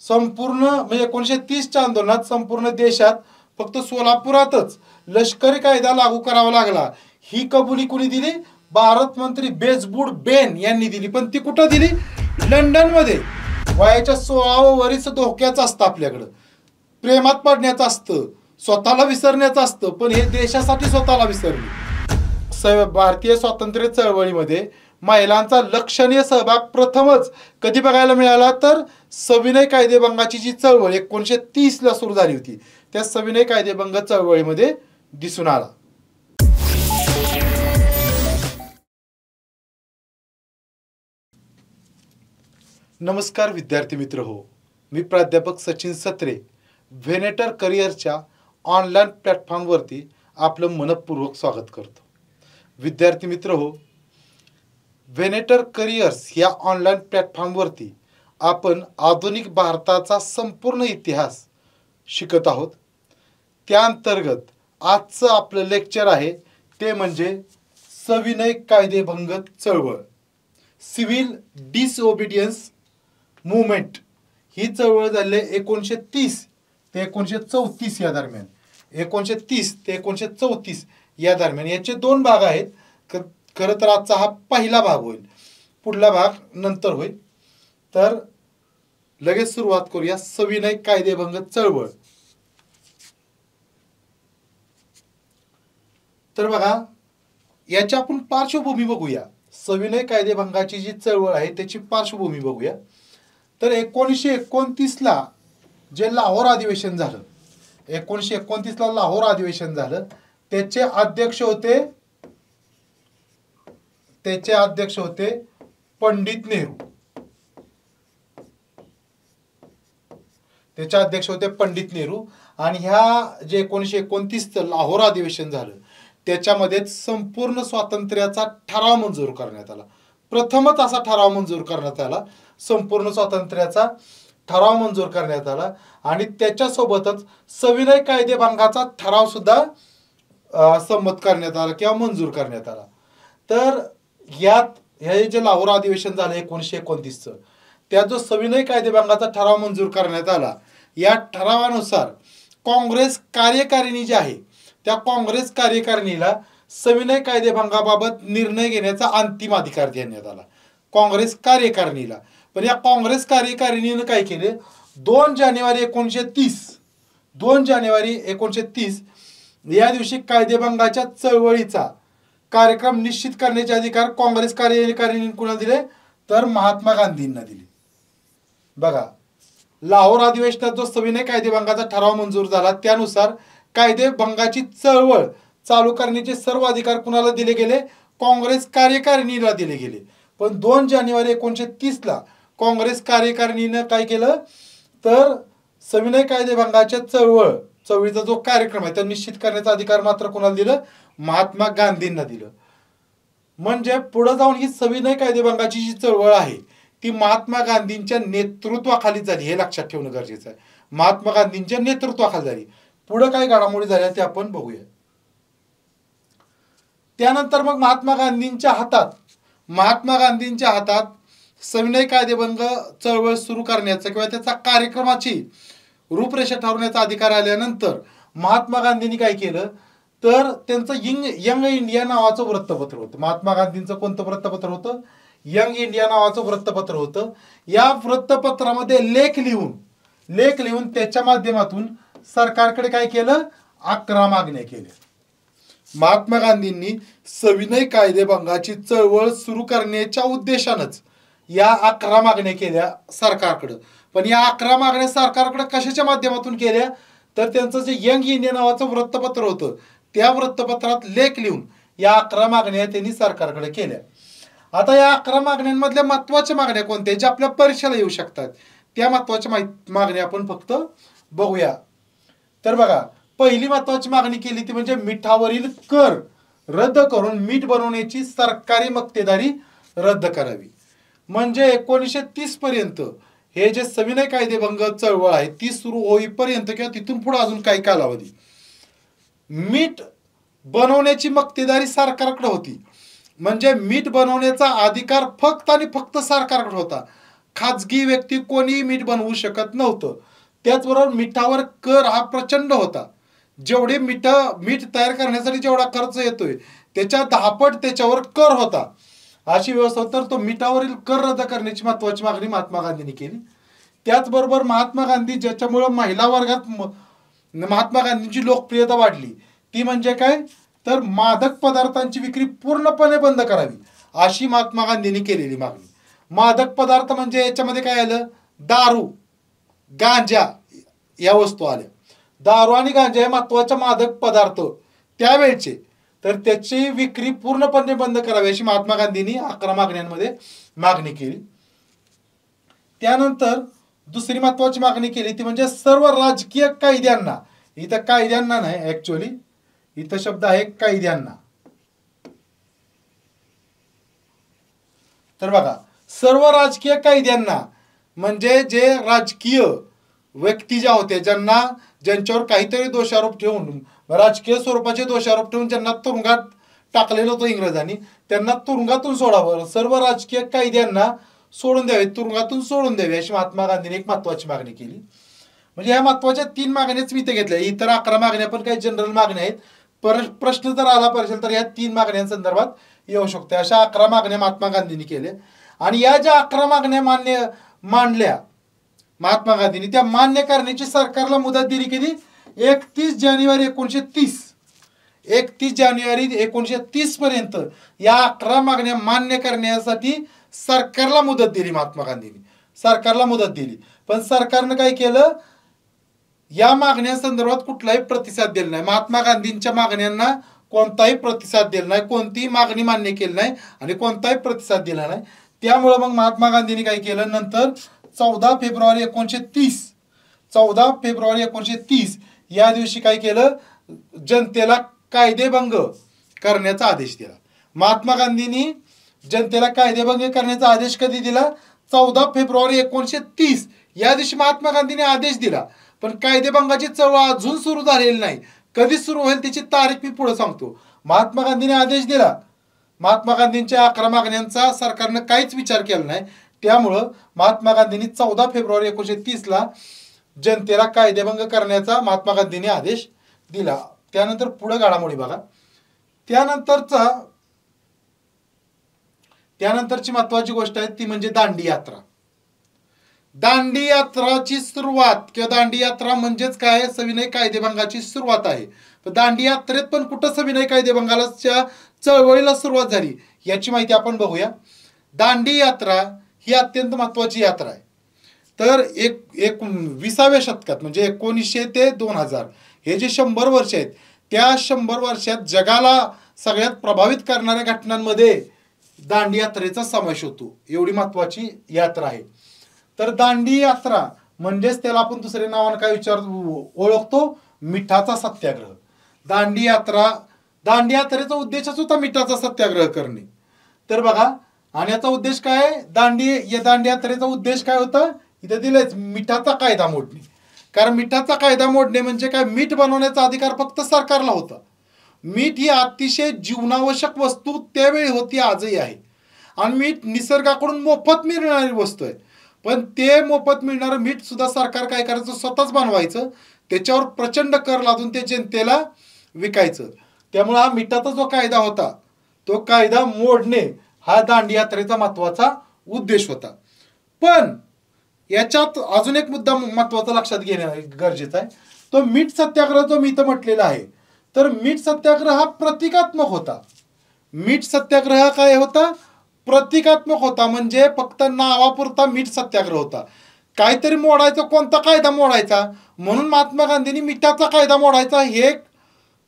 संपूर्ण म्हणजे 1930च्या आंदोलनात संपूर्ण देशात फक्त सोलापुरातच लष्करी कायदा लागू करावा लागला, ही कबुली कुणी दिली? भारत मंत्री बेसबुड बेन यांनी दिली. पण ती कुठं दिली? लंडनमध्ये. वयाच्या 16व्या वर्ष धोक्याचं असतं, आपल्याकडं प्रेमात पडण्याचं असतं, स्वतःला विसरण्याचं असतं, पण हे देशासाठी स्वतःला विसरली. भारतीय स्वातंत्र्य चळवळीमध्ये महिलांचा लक्षणीय सहभाग प्रथमच कधी बघायला मिळाला? तर सविनय कायदेभंगाची जी चळवळ 1930ला सुरू झाली होती, त्या सविनय कायदेभंग चळवळीमध्ये दिसून आला. नमस्कार विद्यार्थी मित्र हो, मी प्राध्यापक सचिन सत्रे व्हेनेटर करिअरच्या ऑनलाईन प्लॅटफॉर्मवरती आपलं मनपूर्वक स्वागत करतो. विद्यार्थी मित्र हो, व्हेनेटर करिअर्स या ऑनलाईन प्लॅटफॉर्मवरती आपण आधुनिक भारताचा संपूर्ण इतिहास शिकत आहोत. त्या अंतर्गत आजचं आपलं लेक्चर आहे ते म्हणजे सविनय कायदेभंग चळवळ, सिव्हिल डिसओबिडियन्स मूवमेंट. ही चळवळ झाली 1930 ते 1934 या दरम्यान. 1930 ते 1934 या दरम्यान. याचे दोन भाग आहेत. खरं तर आजचा हा पहिला भाग होईल, पुढला भाग नंतर होईल. तर लगेच सुरुवात करूया. सविनय कायदेभंग चळवळ. तर बघा, याची आपण पार्श्वभूमी बघूया. सविनय कायदेभंगाची जी चळवळ आहे त्याची पार्श्वभूमी बघूया. तर 1929ला जे लाहोर अधिवेशन झालं, 1929ला लाहोर अधिवेशन झालं, त्याचे अध्यक्ष होते पंडित नेहरू. त्याचे अध्यक्ष होते पंडित नेहरू. आणि ह्या जे 1929चं लाहोर अधिवेशन झालं त्याच्यामध्ये संपूर्ण स्वातंत्र्याचा ठराव मंजूर करण्यात आला. प्रथमच असा ठराव मंजूर करण्यात आला, संपूर्ण स्वातंत्र्याचा ठराव मंजूर करण्यात आला. आणि त्याच्यासोबतच सविनय कायदेभंगाचा ठराव सुद्धा संमत करण्यात आला किंवा मंजूर करण्यात आला. तर हे जे लाहोर अधिवेशन झालं 1929चं, त्यात जो सविनय कायदेभंगाचा ठराव मंजूर करण्यात आला, या ठरावानुसार काँग्रेस कार्यकारिणी जी आहे त्या काँग्रेस कार्यकारिणीला सविनय कायदेभंगाबाबत निर्णय घेण्याचा अंतिम अधिकार देण्यात आला, काँग्रेस कार्यकारिणीला. पण या काँग्रेस कार्यकारिणीनं काय केले? 2 जानेवारी 1930 या दिवशी कायदेभंगाच्या चळवळीचा कार्यक्रम निश्चित करण्याचे अधिकार काँग्रेस कार्यकारिणीने कुणाला दिले? तर महात्मा गांधींना दिले. बघा, लाहोर अधिवेशनात जो सविनय कायदेभंगाचा ठराव मंजूर झाला त्यानुसार कायदेभंगाची चळवळ चालू करण्याचे सर्व अधिकार कुणाला दिले गेले? काँग्रेस कार्यकारिणीला दिले गेले. पण 2 जानेवारी 1930ला काँग्रेस कार्यकारिणीनं काय केलं? तर सविनय कायदेभंगाच्या चळवळीचा जो कार्यक्रम आहे तो निश्चित करण्याचा अधिकार मात्र कुणाला दिलं? महात्मा गांधींना दिलं. म्हणजे पुढे जाऊन ही सविनय कायदेभंगाची जी चळवळ आहे ती महात्मा गांधींच्या नेतृत्वाखाली झाली, हे लक्षात ठेवणं गरजेचं आहे. महात्मा गांधींच्या नेतृत्वाखाली झाली. पुढे काय घडामोडी झाल्या ते आपण बघूया. त्यानंतर मग महात्मा गांधींच्या हातात सविनय कायदेभंग चळवळ सुरू करण्याचा किंवा त्याचा कार्यक्रमाची रूपरेषा ठरवण्याचा अधिकार आल्यानंतर महात्मा गांधींनी काय केलं? तर त्यांचं यंग इंडिया नावाचं वृत्तपत्र होतं. महात्मा गांधींचं कोणतं वृत्तपत्र होतं? यंग इंडिया नावाचं वृत्तपत्र होतं. या वृत्तपत्रामध्ये लेख लिहून त्याच्या माध्यमातून सरकारकडे काय केलं? 11 मागण्या केल्या. महात्मा गांधींनी सविनय कायदेभंगाची चळवळ सुरू करण्याच्या उद्देशानंच या 11 मागण्या केल्या सरकारकडं. पण या 11 मागण्या सरकारकडे कशाच्या माध्यमातून केल्या? तर त्यांचं जे यंग इंडिया नावाचं वृत्तपत्र होतं त्या वृत्तपत्रात लेख लिहून या 11 मागण्या त्यांनी सरकारकडे केल्या. आता या 11 मागण्यांमधल्या महत्त्वाच्या मागण्या कोणत्या ज्या आपल्या परीक्षेला येऊ शकतात, त्या महत्त्वाच्या मागण्या आपण फक्त बघूया. तर बघा, पहिली महत्त्वाची मागणी केली ती म्हणजे मिठावरील कर रद्द करून मीठ बनवण्याची सरकारी मक्तेदारी रद्द करावी. म्हणजे 1930 पर्यंत हे जे सविनय कायदेभंग चळवळ आहे ती सुरू होईपर्यंत किंवा तिथून पुढे अजून काही कालावधी मीठ बनवण्याची मक्तेदारी सरकारकडे होती. म्हणजे मीठ बनवण्याचा अधिकार फक्त आणि फक्त सरकारकडे होता. खाजगी व्यक्ती कोणी मीठ बनवू शकत नव्हतं. त्याचबरोबर मिठावर कर हा प्रचंड होता. जेवढे मीठ तयार करण्यासाठी जेवढा खर्च येतोय त्याच्या 10 पट त्याच्यावर कर होता. अशी व्यवस्था तर तो मिठावरील कर रद्द करण्याची महत्वाची मागणी महात्मा गांधींनी केली. त्याचबरोबर महात्मा गांधी ज्याच्यामुळे महिला वर्गात महात्मा गांधींची लोकप्रियता वाढली ती म्हणजे काय तर मादक पदार्थांची विक्री पूर्णपणे बंद करावी अशी महात्मा गांधींनी केलेली मागणी. मादक पदार्थ म्हणजे याच्यामध्ये काय आलं, दारू, गांजा या वस्तू आल्या. दारू आणि गांजा हे महत्वाचे मादक पदार्थ त्यावेळचे, तर त्याची विक्री पूर्णपणे बंद करावी अशी महात्मा गांधींनी 11 मागण्यांमध्ये मागणी केली. त्यानंतर दुसरी महत्वाची मागणी केली ती म्हणजे सर्व राजकीय कैद्यांना, इथं कायद्यांना नाही ऍक्च्युअली, इथं शब्द आहे कैद्यांना. तर बघा सर्व राजकीय कैद्यांना म्हणजे जे राजकीय व्यक्ती ज्या होत्या ज्यांच्यावर काहीतरी दोषारोप ठेवून राजकीय स्वरूपाचे दोषारोप ठेवून ज्यांना तुरुंगात टाकलेलं होतं इंग्रजांनी, त्यांना तुरुंगातून सोडावं, सर्व राजकीय कैद्यांना सोडून द्यावे, तुरुंगातून सोडून द्यावे अशी महात्मा गांधींनी एक महत्वाची मागणी केली. म्हणजे ह्या महत्वाच्या 3 मागण्याच मी इथे घेतल्या. इतर 11 मागण्या पण काही जनरल मागण्या आहेत. प्रश्न जर आला पाहिजे तर या 3 मागण्यांसंदर्भात येऊ शकते. अशा 11 मागण्या महात्मा गांधींनी केल्या आणि या ज्या 11 मागण्या मांडल्या महात्मा गांधींनी, त्या मान्य करण्याची सरकारला मुदत दिली किती 31 जानेवारी 1930. 31 जानेवारी 1930 पर्यंत या 11 मागण्या मान्य करण्यासाठी सरकारला मुदत दिली महात्मा गांधींनी, सरकारला मुदत दिली. पण सरकारनं काय केलं, या मागण्यांसंदर्भात कुठलाही प्रतिसाद दिला नाही. महात्मा गांधींच्या मागण्यांना कोणताही प्रतिसाद दिला नाही, कोणतीही मागणी मान्य केली नाही आणि कोणताही प्रतिसाद दिला नाही. त्यामुळे मग महात्मा गांधींनी काय केलं, नंतर 14 फेब्रुवारी 1930 या दिवशी काय केलं, जनतेला कायदेभंग करण्याचा आदेश दिला. महात्मा गांधींनी जनतेला कायदेभंग करण्याचा आदेश कधी दिला, 14 फेब्रुवारी 1930 या दिवशी महात्मा गांधींनी आदेश दिला. पण कायदेभंगाची चळवळ अजून सुरू झालेली नाही. कधी सुरू होईल त्याची तारीख मी पुढे सांगतो. महात्मा गांधींनी आदेश दिला, महात्मा गांधींच्या 11 मागण्यांचा सरकारनं काहीच विचार केला नाही. त्यामुळं महात्मा गांधींनी 14 फेब्रुवारी 1930 जनतेला कायदेभंग करण्याचा महात्मा गांधींनी आदेश दिला. त्यानंतर पुढे घडामोडी बघा. त्यानंतरची महत्वाची गोष्ट आहे ती म्हणजे दांडी यात्रा. दांडी यात्राची सुरुवात किंवा दांडी यात्रा म्हणजेच काय, सविनय कायदेभंगाची सुरुवात आहे. दांडी यात्रेत पण कुठं सविनय कायदेभंगाला चळवळीला सुरुवात झाली याची माहिती आपण बघूया. दांडी यात्रा ही अत्यंत महत्वाची यात्रा आहे. तर 20व्या शतकात म्हणजे 1900 ते 2000 हे जे 100 वर्ष आहेत, त्या 100 वर्षात जगाला सगळ्यात प्रभावित करणाऱ्या घटनांमध्ये दांडी यात्रेचा समावेश होतो. एवढी महत्वाची यात्रा आहे. तर दांडी यात्रा म्हणजेच त्याला आपण दुसऱ्या नावाने काय ओळखतो, मिठाचा सत्याग्रह. दांडी यात्रेचा उद्देशच होता मिठाचा सत्याग्रह करणे. तर बघा, आणि याचा उद्देश काय, दांडी यात्रेचा उद्देश काय होता, इथे दिलेच, मिठाचा कायदा मोडणे. कारण मिठाचा कायदा मोडणे म्हणजे काय, मीठ बनवण्याचा अधिकार फक्त सरकारला होता. मीठ ही अतिशय जीवनावश्यक वस्तू त्यावेळी होती, आजही आहे. आणि मीठ निसर्गाकडून मोफत मिळणारी वस्तू आहे. पण ते मोफत मिळणारं मीठ सुद्धा सरकार काय करायचं, स्वतःच बनवायचं, त्याच्यावर प्रचंड कर लादून ते जनतेला विकायचं. त्यामुळे हा मिठाचा जो कायदा होता तो कायदा मोडणे हा दांडी यात्रेचा महत्वाचा उद्देश होता. पण याच्यात अजून एक मुद्दा महत्वाचा लक्षात घेणं गरजेचं आहे. तो मीठ सत्याग्रह जो मी इथं म्हटलेला आहे, तर मीठ सत्याग्रह हा प्रतिकात्मक होता. मीठ सत्याग्रह काय होता, प्रतिकात्मक होता. म्हणजे फक्त नावापुरता मीठ सत्याग्रह होता. काहीतरी मोडायचं, कोणता कायदा मोडायचा, म्हणून महात्मा गांधींनी मिठाचा कायदा मोडायचा हे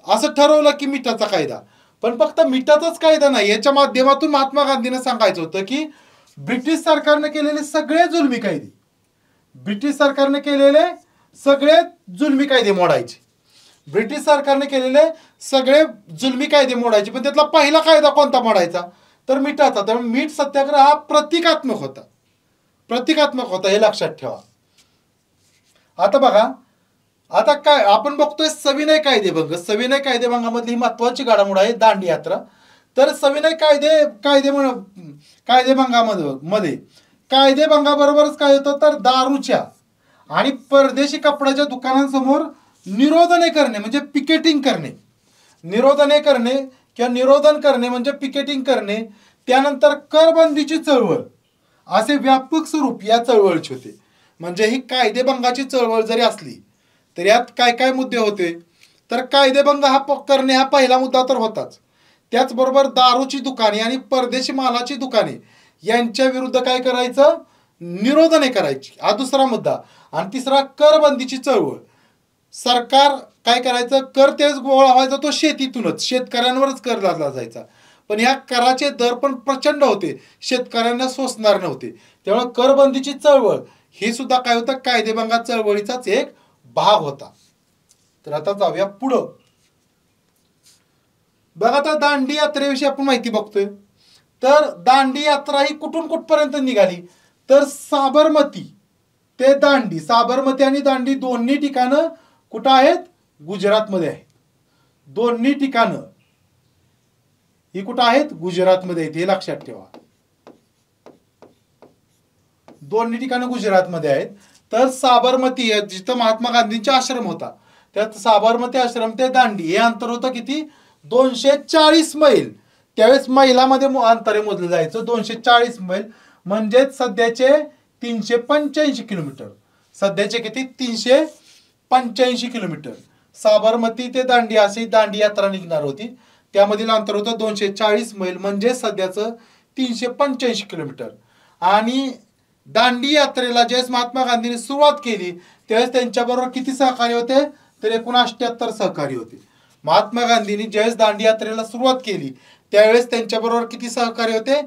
असं ठरवलं की मिठाचा कायदा. पण फक्त मिठाचाच कायदा नाही, याच्या माध्यमातून महात्मा गांधींना सांगायचं होतं की ब्रिटिश सरकारने केलेले सगळे जुलमी कायदे, ब्रिटिश सरकारने केलेले सगळे जुलमी कायदे मोडायचे. ब्रिटिश सरकारने केलेले सगळे जुलमी कायदे मोडायचे. पण त्यातला पहिला कायदा कोणता मोडायचा, तर मिठाचा. तर मीठ सत्याग्रह हा प्रतिकात्मक होता, हे लक्षात ठेवा. आता बघा, आता काय आपण बघतोय सविनय कायदेभंग. सविनय कायदेभंगामधली महत्वाची घडामोड आहे दांडी यात्रा. तर सविनय कायदेभंगामध्ये कायदेभंगाबरोबरच काय होतं तर दारूच्या आणि परदेशी कपड्याच्या दुकानांसमोर निरोधने करणे म्हणजे पिकेटिंग करणे, निरोधने करणे किंवा निरोधन करणे म्हणजे पिकेटिंग करणे. त्यानंतर करबंदीची चळवळ असे व्यापक स्वरूप या चळवळीचे होते. म्हणजे ही कायदेभंगाची चळवळ जरी असली तर यात काय काय मुद्दे होते तर कायदेभंग करणे हा पहिला मुद्दा तर होताच. त्याचबरोबर दारूची दुकाने आणि परदेशी मालाची दुकाने यांच्या विरुद्ध काय करायचं निरोधने करायची हा दुसरा मुद्दा. आणि तिसरा करबंदीची चळवळ. सरकार काय करायचं कर तेच गोळा व्हायचा तो शेतीतूनच शेतकऱ्यांवरच कर लादला जायचा. पण ह्या कराचे दर पण प्रचंड होते, शेतकऱ्यांना सोसणार नव्हते. त्यामुळे करबंदीची चळवळ ही सुद्धा काय होतं कायदेभंगा चळवळीचाच एक भाग होता. तर आता जाऊया पुढं. बघा आता दांडी यात्रेविषयी आपण माहिती बघतोय. तर दांडी यात्रा ही कुठून कुठपर्यंत निघाली तर साबरमती ते दांडी, साबरमती आणि दांडी दोन्ही ठिकाणं कुठं आहेत गुजरातमध्ये आहे. दोन्ही ठिकाणं ही कुठं आहेत गुजरातमध्ये आहेत, हे लक्षात ठेवा. दोन्ही ठिकाणं गुजरातमध्ये आहेत. तर साबरमती जिथं महात्मा गांधींचा आश्रम होता त्यात साबरमती आश्रम ते दांडी हे अंतर होतं किती 240 मैल. त्यावेळेस मैलामध्ये अंतर मोजलं जायचं 240 मैल म्हणजेच सध्याचे 385 किलोमीटर. सध्याचे किती 385 किलोमीटर. साबरमती ते दांडी अशी दांडी यात्रा निघणार होती. त्यामधील अंतर होतं 240 मैल म्हणजे सध्याचं 385 किलोमीटर. आणि दांडी यात्रेला ज्यावेळेस महात्मा गांधींनी सुरुवात केली त्यावेळेस त्यांच्याबरोबर किती सहकारी होते तर एकूण 78 सहकारी होते. महात्मा गांधींनी ज्यावेळेस दांडी यात्रेला सुरुवात केली त्यावेळेस त्यांच्याबरोबर किती सहकारी होते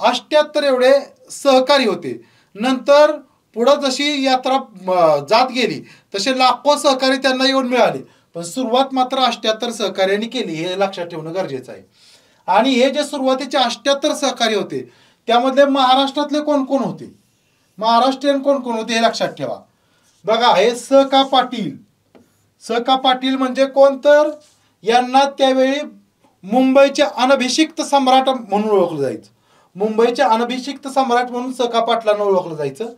78 एवढे सहकारी होते. नंतर पुढं जशी यात्रा जात गेली तसे लाखो सहकारी त्यांना येऊन मिळाले, पण सुरुवात मात्र 78 सहकार्यांनी केली हे लक्षात ठेवणं गरजेचं आहे. आणि हे जे सुरुवातीचे 78 सहकारी होते त्यामध्ये महाराष्ट्रातले कोण कोण होते, महाराष्ट्रीयन कोण कोण होते हे लक्षात ठेवा. बघा हे स का पाटील. स का पाटील म्हणजे कोण तर यांना त्यावेळी मुंबईचे अनभिषिक्त सम्राट म्हणून ओळखलं जायचं. मुंबईचे अनभिषिक्त सम्राट म्हणून स का पाटलांना ओळखलं जायचं.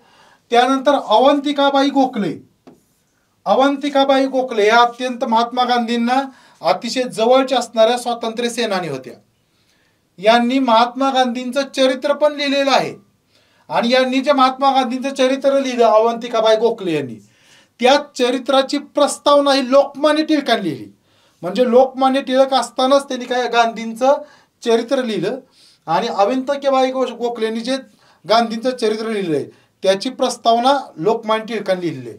त्यानंतर अवंतिकाबाई गोखले. अवंतिकाबाई गोखले या अत्यंत महात्मा गांधींना अतिशय जवळच्या असणाऱ्या स्वातंत्र्य सेनानी होत्या. यांनी महात्मा गांधींचं चरित्र पण लिहिलेलं आहे. आणि यांनी जे महात्मा गांधींचं चरित्र लिहिलं अवंतिकाबाई गोखले यांनी, त्या चरित्राची प्रस्तावना ही लोकमान्य टिळकांनी लिहिली. म्हणजे लोकमान्य टिळक असतानाच त्यांनी काय गांधींचं चरित्र लिहिलं. आणि अवंतिकाबाई गोखलेंनी जे गांधींचं चरित्र लिहिलंय त्याची प्रस्तावना लोकमान्य टिळकांनी लिहिली आहे.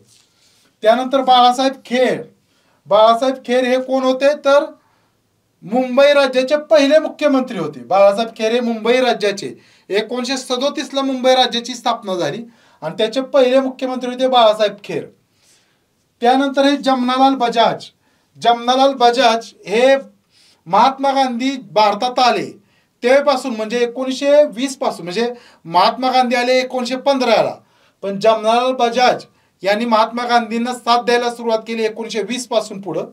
त्यानंतर बाळासाहेब खेर. बाळासाहेब खेर हे कोण होते तर मुंबई राज्याचे पहिले मुख्यमंत्री होते. बाळासाहेब खेर हे मुंबई राज्याचे 1937 मुंबई राज्याची स्थापना झाली आणि त्याचे पहिले मुख्यमंत्री होते बाळासाहेब खेर. त्यानंतर हे जमनालाल बजाज. जमनालाल बजाज हे महात्मा गांधी भारतात आले तेव्हापासून म्हणजे 1920 पासून, म्हणजे महात्मा गांधी आले 1915ला, पण जमनालाल बजाज यांनी महात्मा गांधींना साथ द्यायला सुरुवात केली 1920 पासून पुढं.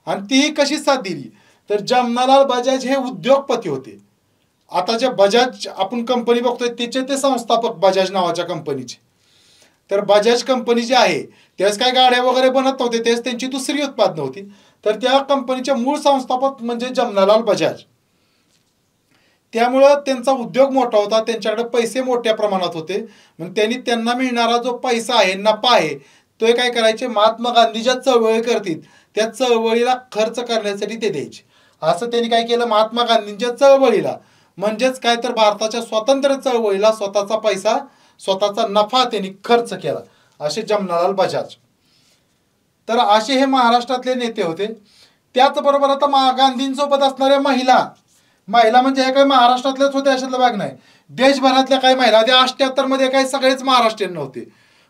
आणि तीही कशी साथ दिली तर जमनालाल बजाज हे उद्योगपती होते. आता जे बजाज आपण कंपनी बघतोय त्याचे ते संस्थापक बजाज नावाच्या कंपनीचे. तर बजाज कंपनी जी आहे त्यावेळेस काय गाड्या वगैरे बनत नव्हते, त्यावेळेस त्यांची दुसरी उत्पादनं होती. तर त्या कंपनीचे मूळ संस्थापक म्हणजे जमनालाल बजाज. त्यामुळं त्यांचा उद्योग मोठा होता, त्यांच्याकडे पैसे मोठ्या प्रमाणात होते. मग त्यांना मिळणारा जो पैसा आहे नफा आहे तो काय करायचे महात्मा गांधी ज्या चळवळी करतील त्या चळवळीला खर्च करण्यासाठी ते द्यायचे. असं त्यांनी काय केलं महात्मा गांधींच्या चळवळीला म्हणजेच काय तर भारताच्या स्वातंत्र्य चळवळीला स्वतःचा पैसा स्वतःचा नफा त्यांनी खर्च केला, असे जमनालाल बजाज. तर असे हे महाराष्ट्रातले नेते होते. त्याचबरोबर आता गांधींसोबत असणाऱ्या महिला म्हणजे हे काही महाराष्ट्रातलेच होते अशातला भाग नाही, देशभरातल्या काही महिला त्या 78 मध्ये काही सगळेच महाराष्ट्रीयन नव्हते,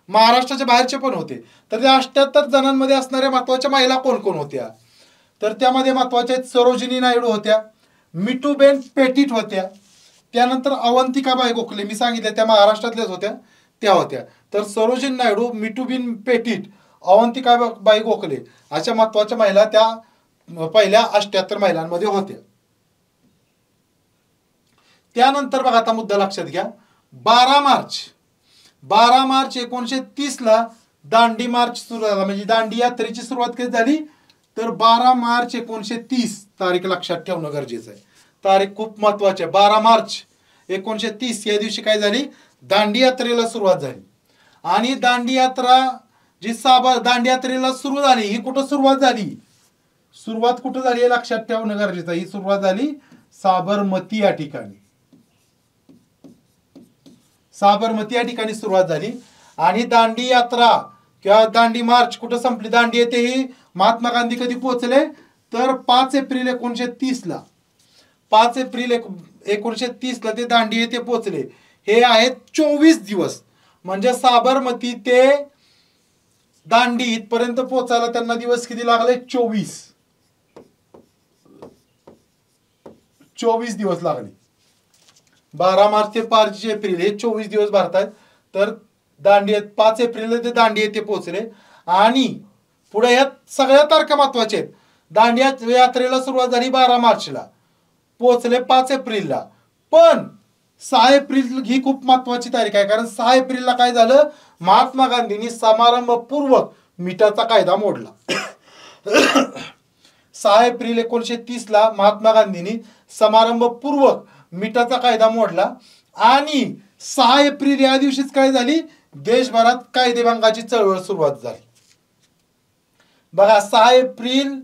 महाराष्ट्राच्या बाहेरचे पण होते. तर त्या 78 जणांमध्ये असणाऱ्या महत्वाच्या महिला कोण कोण होत्या तर त्यामध्ये महत्वाच्या सरोजिनी नायडू होत्या, मिठूबेन पेटीट होत्या, त्यानंतर अवंतिकाबाई गोखले मी सांगितले त्या महाराष्ट्रातल्याच होत्या त्या होत्या. तर सरोजिनी नायडू, मिठूबेन पेटीट, अवंतिकाबाई गोखले अशा महत्वाच्या महिला त्या पहिल्या 78 महिलांमध्ये होत्या. त्यानंतर बघा आता मुद्दा लक्षात घ्या, 12 मार्च 1930 ला दांडी मार्च सुरू झाला, म्हणजे दांडी यात्रेची सुरुवात कधी झाली तर 12 मार्च 1930 तारीख लक्षात ठेवणं गरजेचं आहे. तारीख खूप महत्वाची आहे. 12 मार्च 1930 या दिवशी काय झाली, दांडी यात्रेला सुरुवात झाली. आणि दांडी यात्रा जी दांडी यात्रेला सुरू झाली ही कुठं सुरुवात झाली, सुरुवात कुठं झाली हे लक्षात ठेवणं गरजेचं आहे. ही सुरुवात झाली साबरमती या ठिकाणी, साबरमती या ठिकाणी सुरुवात झाली. आणि दांडी यात्रा किंवा दांडी मार्च कुठं संपली, दांडी येथे ही महात्मा गांधी कधी पोहोचले तर 5 एप्रिल 1930 ला, 5 एप्रिल 1930 ला ते दांडी येथे पोहोचले. हे आहेत 24 दिवस, म्हणजे साबरमती ते दांडी इथपर्यंत पोहोचायला त्यांना दिवस किती लागले, 24 दिवस लागले. 12 मार्च ते 5 एप्रिल हे 24 दिवस भरतात. तर दांडी 5 एप्रिल ते दांडी येथे पोहोचले. आणि पुढे या सगळ्या तारखा महत्वाच्या आहेत. दांडी यात्रेला सुरुवात झाली 12 मार्चला, पोहोचले 5 एप्रिलला. पण 6 एप्रिल ही खूप महत्वाची तारीख आहे, कारण 6 एप्रिलला काय झालं, महात्मा गांधींनी समारंभपूर्वक मिठाचा कायदा मोडला. 6 एप्रिल 1930 ला महात्मा गांधींनी समारंभपूर्वक मिठाचा कायदा मोडला. आणि 6 एप्रिल या दिवशीच काय झाली, देशभरात कायदेभंगाची चळवळ सुरुवात झाली. बघा 6 एप्रिल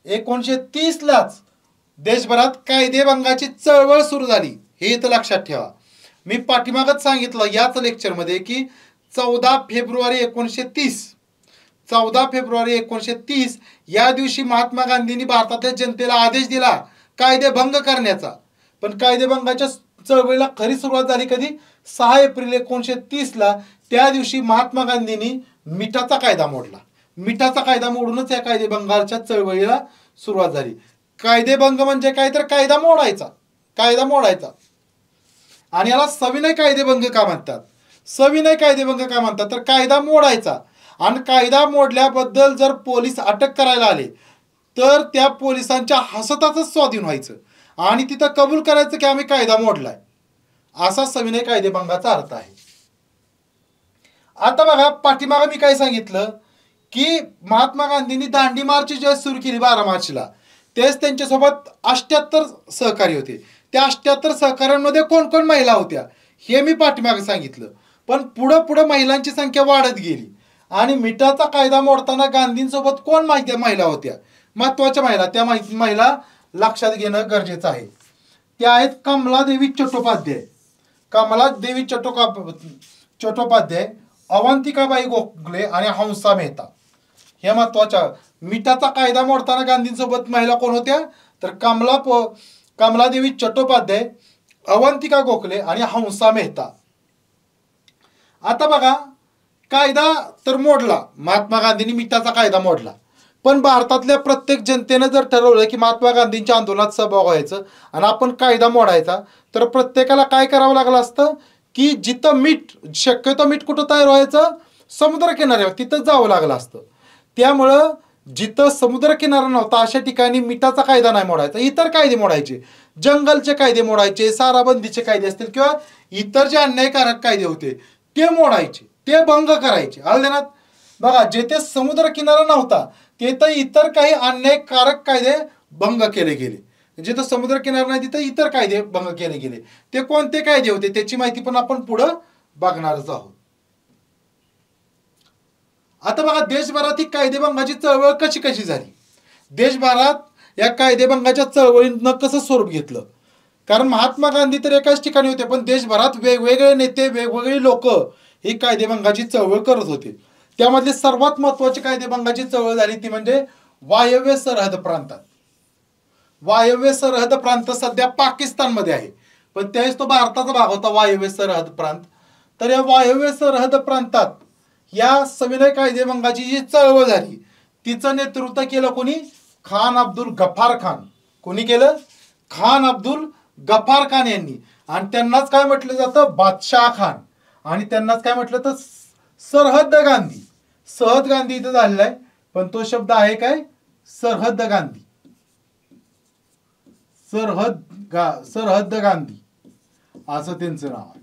1930 लाच देशभरात कायदेभंगाची चळवळ सुरू झाली, हे इथं लक्षात ठेवा. मी पाठीमागच सांगितलं याच लेक्चरमध्ये की 14 फेब्रुवारी 1930 या दिवशी महात्मा गांधींनी भारतातल्या जनतेला आदेश दिला कायदेभंग करण्याचा. पण कायदेभंगाच्या चळवळीला खरी सुरुवात झाली कधी, 6 एप्रिल 1930 ला. त्या दिवशी महात्मा गांधींनी मिठाचा कायदा मोडला. मिठाचा कायदा मोडूनच या कायदेभंगाच्या चळवळीला सुरुवात झाली. कायदेभंग म्हणजे काय तर कायदा मोडायचा. आणि याला सविनय कायदेभंग का म्हणतात, सविनय कायदेभंग का म्हणतात तर कायदा मोडायचा. आणि कायदा मोडल्याबद्दल जर पोलीस अटक करायला आले तर त्या पोलिसांच्या हसताच स्वाधीन व्हायचं आणि तिथं कबूल करायचं की आम्ही कायदा मोडलाय, असा सविनय कायदेभंगाचा अर्थ आहे. आता बघा पाठीमागे मी काय सांगितलं की महात्मा गांधींनी दांडी मार्च जेव्हा सुरू केली 12 मार्चला, तेच त्यांच्यासोबत 78 सहकारी होते. त्या 78 सहकाऱ्यांमध्ये कोण कोण महिला होत्या हे मी पाठीमागे सांगितलं. पण पुढं महिलांची संख्या वाढत गेली. आणि मिठाचा कायदा मोडताना गांधींसोबत कोण महिला होत्या, महत्वाच्या महिला, त्या महिला लक्षात घेणं गरजेचं आहे. त्या आहेत कमलादेवी चट्टोपाध्याय, अवंतिकाबाई गोखले आणि हंसा मेहता. हे महत्वाच्या. मिठाचा कायदा मोडताना गांधींसोबत महिला कोण होत्या तर कमलादेवी चट्टोपाध्याय, अवंतिका गोखले आणि हंसा मेहता. आता बघा कायदा तर मोडला, महात्मा गांधींनी मिठाचा कायदा मोडला. पण भारतातल्या प्रत्येक जनतेनं जर ठरवलं की महात्मा गांधींच्या आंदोलनात सहभाग व्हायचं आणि आपण कायदा मोडायचा, तर प्रत्येकाला काय करावं लागलं असतं की जिथं शक्यतो मीठ कुठं तयार व्हायचं, समुद्रकिनाऱ्यावर, तिथं जावं लागलं असतं. त्यामुळं जिथं समुद्रकिनारा नव्हता अशा ठिकाणी मिठाचा कायदा नाही मोडायचा, इतर कायदे मोडायचे, जंगलचे कायदे मोडायचे, साराबंदीचे कायदे असतील किंवा इतर जे अन्यायकारक कायदे होते ते मोडायचे, ते भंग करायचे. आलं. बघा जेथे समुद्र किनारा नव्हता तेथे इतर काही अन्यायकारक कायदे भंग केले गेले, जिथं समुद्र किनारा नाही तिथं इतर कायदे भंग केले गेले. ते कोणते कायदे होते त्याची माहिती पण आपण पुढं बघणारच आहोत. आता बघा देशभरात ही कायदेभंगाची चळवळ कशी झाली, देशभरात या कायदेभंगाच्या चळवळीनं कसं स्वरूप घेतलं. कारण महात्मा गांधी तर एकाच ठिकाणी होते, पण देशभरात वेगवेगळे नेते, वेगवेगळी लोक ही कायदेभंगाची चळवळ करत होते. त्यामधली सर्वात महत्वाची कायदेभंगाची चळवळ झाली ती म्हणजे वायव्य सरहद प्रांतात. वायव्य सरहद प्रांत सध्या पाकिस्तानमध्ये आहे, पण त्यावेळेस तो भारताचा भाग होता वायव्य सरहद प्रांत. तर या वायव्य सरहद प्रांतात या सविनय कायदेभंगाची जी चळवळ झाली तिचं नेतृत्व केलं कोणी, खान अब्दुल गफार खान. कोणी केलं, खान अब्दुल गफार खान यांनी. आणि त्यांनाच काय म्हटलं जातं, बादशाह खान. आणि त्यांनाच काय म्हटलं तर सरहद गांधी. सरहद गांधी इथं झालेला आहे, पण तो शब्द आहे काय, सरहद गांधी. सरहद गांधी असं त्यांचं नाव आहे.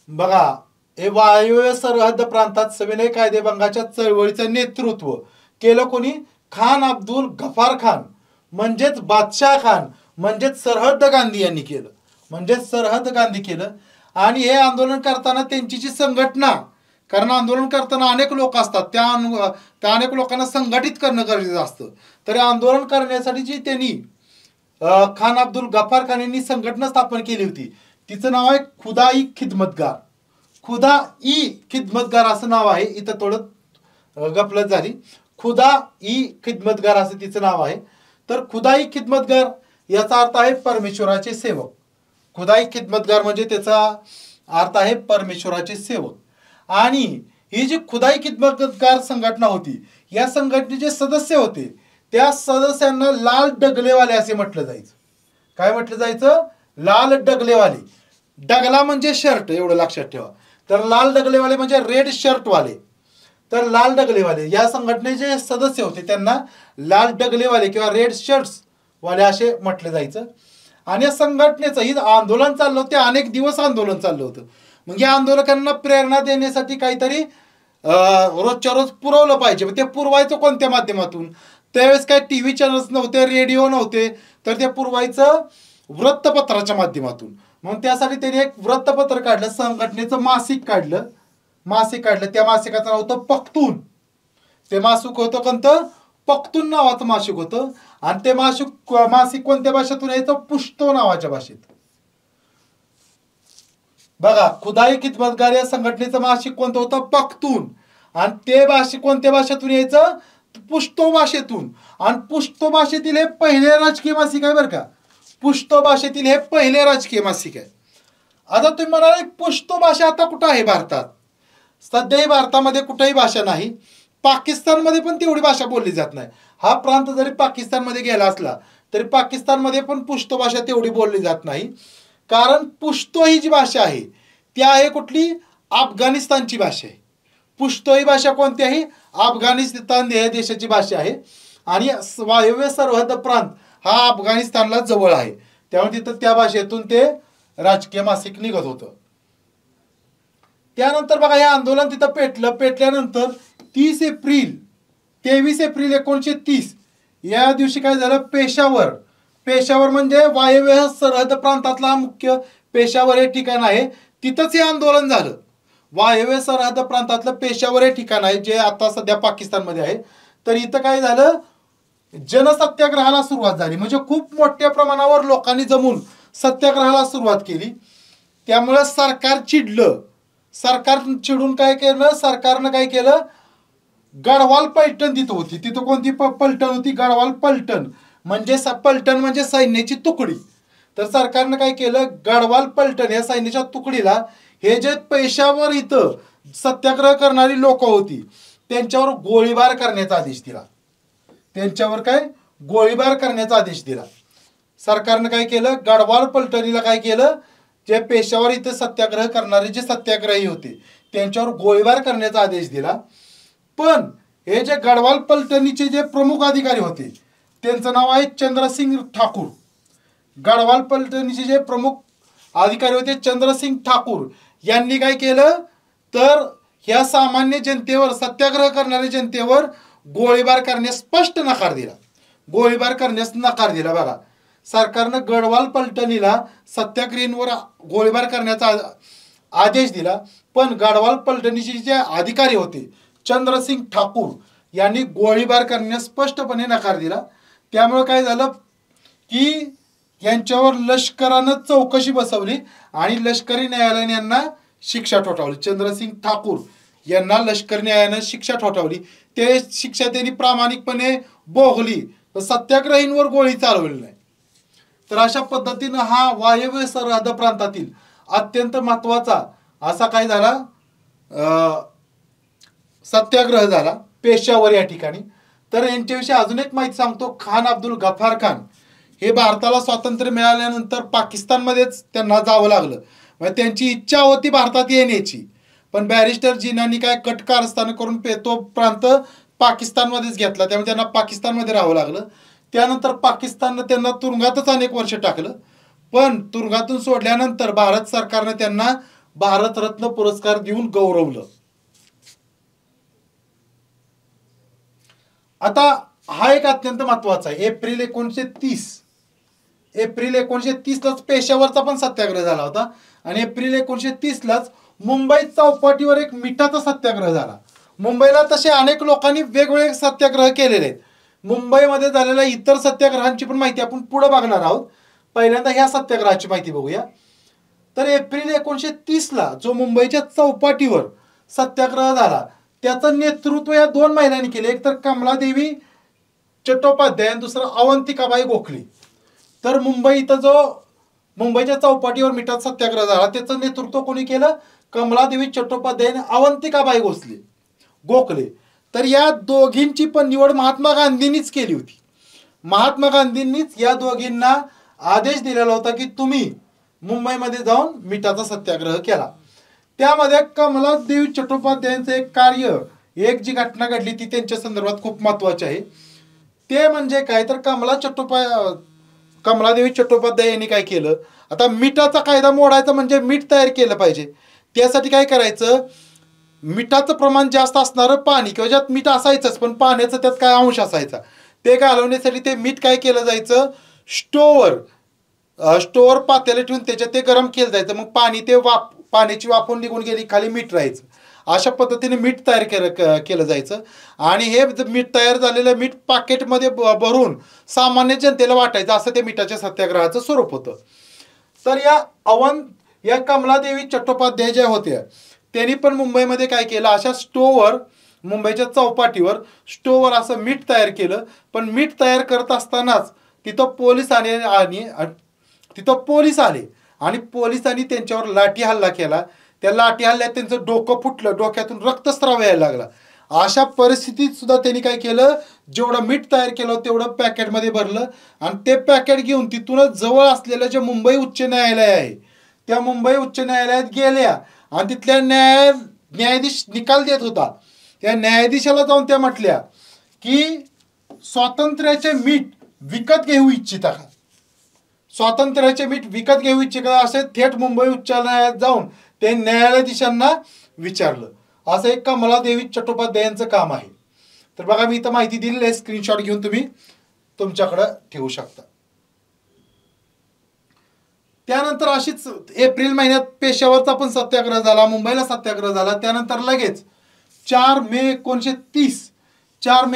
बघा, हे वायव्य सरहद्द प्रांतात सविनय कायदेभंगाच्या चळवळीचं नेतृत्व केलं कोणी? खान अब्दुल गफार खान, म्हणजेच बादशाह खान, म्हणजेच सरहद्द गांधी यांनी केलं. म्हणजेच सरहद्द गांधी केलं. आणि हे आंदोलन करताना त्यांची जी संघटना, कारण आंदोलन करताना अनेक लोक असतात, त्या अनेक लोकांना संघटित करणं गरजेचं असतं. तर आंदोलन करण्यासाठी जी त्यांनी खान अब्दुल गफार खान यांनी संघटना स्थापन केली होती, तिचं नाव आहे खुदा-ई खिदमतगार. खुदा-ई खिदमतगार असं नाव आहे. इथं थोडं गफलत झाली. खुदा-ई खिदमतगार असं तिचं नाव आहे. तर खुदा-ई खिदमतगार याचा अर्थ आहे परमेश्वराचे सेवक. खुदा-ई खिदमतगार म्हणजे त्याचा अर्थ आहे परमेश्वराचे सेवक. आणि ही जी खुदा-ई खिदमतगार संघटना होती, या संघटनेचे सदस्य होते, त्या सदस्यांना लाल डगलेवाले असे म्हटलं जायचं. काय म्हटलं जायचं? लाल डगलेवाले. डगला म्हणजे शर्ट, एवढं लक्षात ठेवा. तर लाल डगलेवाले म्हणजे रेड शर्टवाले. तर लाल डगलेवाले या संघटनेचे सदस्य होते, त्यांना लाल डगलेवाले किंवा रेड शर्ट्स वाले असे म्हटलं जायचं. आणि या संघटनेचं ही आंदोलन चाललं होतं, अनेक दिवस आंदोलन चाललं होतं. मग या आंदोलकांना प्रेरणा देण्यासाठी काहीतरी रोजच्या रोज पुरवलं पाहिजे. ते पुरवायचं कोणत्या माध्यमातून? त्यावेळेस काय TV चॅनल्स नव्हते, रेडिओ नव्हते, तर ते पुरवायचं वृत्तपत्राच्या माध्यमातून. मग त्यासाठी त्यांनी एक वृत्तपत्र काढलं, संघटनेचं मासिक काढलं. त्या मासिकाचं नाव होतं पख्तून. ते मासिक होतं कोणतं? पख्तून नावाचं मासिक होतं. आणि ते मासिक कोणत्या भाषेतून यायचं? पुश्तो नावाच्या भाषेत. बघा, खुदा-ई खिदमतगार या संघटनेचं मासिक कोणतं होतं? पख्तून. आणि ते भाषिक कोणत्या भाषेतून यायचं? पुश्तो भाषेतून. आणि पुश्तो भाषेतील हे पहिले राजकीय मासिक आहे बरं का. पुश्तो भाषेतील हे पहिले राजकीय मासिक आहे. आता तुम्ही म्हणाल पुश्तो भाषा आता कुठं आहे भारतात? सध्याही भारतामध्ये कुठेही भाषा नाही. पाकिस्तानमध्ये पण तेवढी भाषा बोलली जात नाही. हा प्रांत जरी पाकिस्तानमध्ये गेला असला तरी पाकिस्तानमध्ये पण पुश्तो भाषा तेवढी बोलली जात नाही. कारण पुश्तो ही जी भाषा आहे ती आहे कुठली? अफगाणिस्तानची भाषा आहे. पुश्तो ही भाषा कोणती आहे? अफगाणिस्तान या देशाची भाषा आहे. आणि वायव्य सरहद्द प्रांत हा अफगाणिस्तानला जवळ आहे, त्यामुळे तिथं त्या भाषेतून ते राजकीय मासिक निघत होतं. त्यानंतर बघा, हे आंदोलन तिथं पेटल्यानंतर 23 एप्रिल 1930 या दिवशी काय झालं? पेशावर म्हणजे वायव्य सरहद्द प्रांतातला मुख्य पेशावर हे ठिकाण आहे, तिथंच हे आंदोलन झालं. वायव्य सरहद्द प्रांतातलं पेशावर हे ठिकाण आहे, जे आता सध्या पाकिस्तानमध्ये आहे. तर इथं काय झालं? जनसत्याग्रहाला सुरुवात झाली. म्हणजे खूप मोठ्या प्रमाणावर लोकांनी जमून सत्याग्रहाला सुरुवात केली. त्यामुळे सरकार चिडलं. सरकार चिडून काय केलं? सरकारनं काय केलं? गढवाल पलटण तिथं होती. तिथं कोणती पलटण होती? गढवाल पलटण. म्हणजे पलटण म्हणजे सैन्याची तुकडी. तर सरकारनं काय केलं? गढवाल पलटण या सैन्याच्या तुकडीला हे जे पेशावर इथं सत्याग्रह करणारी लोक होती त्यांच्यावर गोळीबार करण्याचा आदेश दिला. गोळीबार करण्याचा आदेश दिला. सरकारनं काय केलं? गढवाल पलटणीला काय केलं? जे पेशावर इथं सत्याग्रह करणारे जे सत्याग्रही होते त्यांच्यावर गोळीबार करण्याचा आदेश दिला. पण हे जे गढवाल पलटणीचे जे प्रमुख अधिकारी होते त्यांचं नाव आहे चंद्रसिंग ठाकूर. गढवाल पलटणीचे जे प्रमुख अधिकारी होते चंद्रसिंग ठाकूर यांनी काय केलं? तर ह्या सामान्य जनतेवर, सत्याग्रह करणाऱ्या जनतेवर गोळीबार करण्यास स्पष्ट नकार दिला. बघा, सरकारनं गढवाल पलटणीला सत्याग्रहींवर गोळीबार करण्याचा आदेश दिला, पण गढवाल पलटणीचे जे अधिकारी होते चंद्रसिंग ठाकूर यांनी गोळीबार करण्यास स्पष्टपणे नकार दिला. त्यामुळे काय झालं की यांच्यावर लष्करानं चौकशी बसवली आणि लष्करी न्यायालयाने यांना शिक्षा ठोठावली. चंद्रसिंग ठाकूर यांना लष्करी न्यायालयानं शिक्षा ठोठावली. ते शिक्षा त्यांनी प्रामाणिकपणे भोगली, सत्याग्रहींवर गोळी चालवली नाही. तर अशा पद्धतीनं हा वायव्य सरहद्द प्रांतातील अत्यंत महत्वाचा असा काय झाला? सत्याग्रह झाला पेशावर या ठिकाणी. तर यांच्याविषयी अजून एक माहिती सांगतो. खान अब्दुल गफार खान हे भारताला स्वातंत्र्य मिळाल्यानंतर पाकिस्तानमध्येच त्यांना जावं लागलं. म्हणजे त्यांची इच्छा होती भारतात येण्याची, पण बॅरिस्टर जिनांनी काय कट कारस्थान करून तो प्रांत पाकिस्तानमध्येच घेतला, त्यामुळे त्यांना पाकिस्तानमध्ये राहावं लागलं. त्यानंतर पाकिस्ताननं त्यांना तुरुंगातच अनेक वर्ष टाकलं. पण तुरुंगातून सोडल्यानंतर भारत सरकारनं त्यांना भारतरत्न पुरस्कार देऊन गौरवलं. आता हा एक अत्यंत महत्वाचा आहे. एप्रिल 1930 लाच पेशावरचा पण सत्याग्रह झाला होता आणि एप्रिल 1930 लाच मुंबईत चौपाटीवर एक मिठाचा सत्याग्रह झाला. मुंबईला तसे अनेक लोकांनी वेगवेगळे सत्याग्रह केलेले आहेत. मुंबईमध्ये झालेल्या इतर सत्याग्रहांची पण माहिती आपण पुढे बघणार आहोत. पहिल्यांदा ह्या सत्याग्रहाची माहिती बघूया. तर एप्रिल 1930 ला जो मुंबईच्या चौपाटीवर सत्याग्रह झाला त्याचं नेतृत्व या दोन महिलांनी केले. एक तर कमलादेवी चट्टोपाध्याय आणि दुसरं अवंतिकाबाई गोखले. तर मुंबईच्या चौपाटीवर मिठाचा सत्याग्रह झाला त्याचं नेतृत्व कोणी केलं? कमलादेवी चट्टोपाध्याय आणि अवंतिकाबाई गोखले. तर या दोघींची पण निवड महात्मा गांधींनीच केली होती. महात्मा गांधींनीच या दोघींना आदेश दिलेला होता की तुम्ही मुंबईमध्ये जाऊन मिठाचा सत्याग्रह केला. त्यामध्ये कमलादेवी चट्टोपाध्यायांचं एक कार्य, एक जी घटना घडली ती त्यांच्या संदर्भात खूप महत्वाची आहे. ते म्हणजे काय तर कमलादेवी चट्टोपाध्याय यांनी काय केलं, आता मिठाचा कायदा मोडायचा म्हणजे मीठ तयार केलं पाहिजे. त्यासाठी काय करायचं, मिठाचं प्रमाण जास्त असणारं पाणी किंवा ज्यात मीठ असायचंच पण पाण्याचं त्यात काय अंश असायचा ते घालवण्यासाठी ते मीठ काय केलं जायचं, स्टोवर पातेलं ठेवून त्याच्यात ते गरम केलं जायचं. मग पाण्याची वाफून निघून गेली, खाली मीठ राहायचं. अशा पद्धतीने मीठ तयार केलं जायचं आणि हे मीठ तयार झालेलं मीठ पाकेटमध्ये भरून सामान्य जनतेला वाटायचं, असं ते मिठाच्या सत्याग्रहाचं स्वरूप होतं. तर या कमलादेवी चट्टोपाध्याय ज्या होत्या त्यांनी पण मुंबईमध्ये काय केलं, अशा मुंबईच्या चौपाटीवर स्टोवर असं मीठ तयार केलं. पण मीठ तयार करत असतानाच तिथं पोलीस आले आणि पोलिसांनी त्यांच्यावर लाठी हल्ला केला. त्या लाठी हल्ल्यात त्यांचं डोकं फुटलं, डोक्यातून रक्तस्राव यायला लागला. अशा परिस्थितीत सुद्धा त्यांनी काय केलं, जेवढं मीठ तयार केलं तेवढं पॅकेटमध्ये भरलं आणि ते पॅकेट घेऊन तिथूनच जवळ असलेलं जे मुंबई उच्च न्यायालय आहे त्या मुंबई उच्च न्यायालयात गेल्या आणि तिथल्या न्यायाधीश निकाल देत होता. त्या न्यायाधीशाला जाऊन त्या म्हटल्या की स्वातंत्र्याचे मीठ विकत घेऊ इच्छिता का, स्वातंत्र्याचे मीठ विकत घेऊ इच्छिता असे थेट मुंबई उच्च न्यायालयात जाऊन ते न्यायाधीशांना विचारलं. असं एक कमलादेवी चट्टोपाध्यायांचं काम आहे. तर बघा मी इथं माहिती दिलेली आहे, स्क्रीनशॉट घेऊन तुम्ही तुमच्याकडं ठेवू शकता. त्यानंतर अशीच एप्रिल महिन्यात पेशावरचा पण सत्याग्रह झाला, मुंबईला सत्याग्रह झाला. त्यानंतर लगेच 4 मे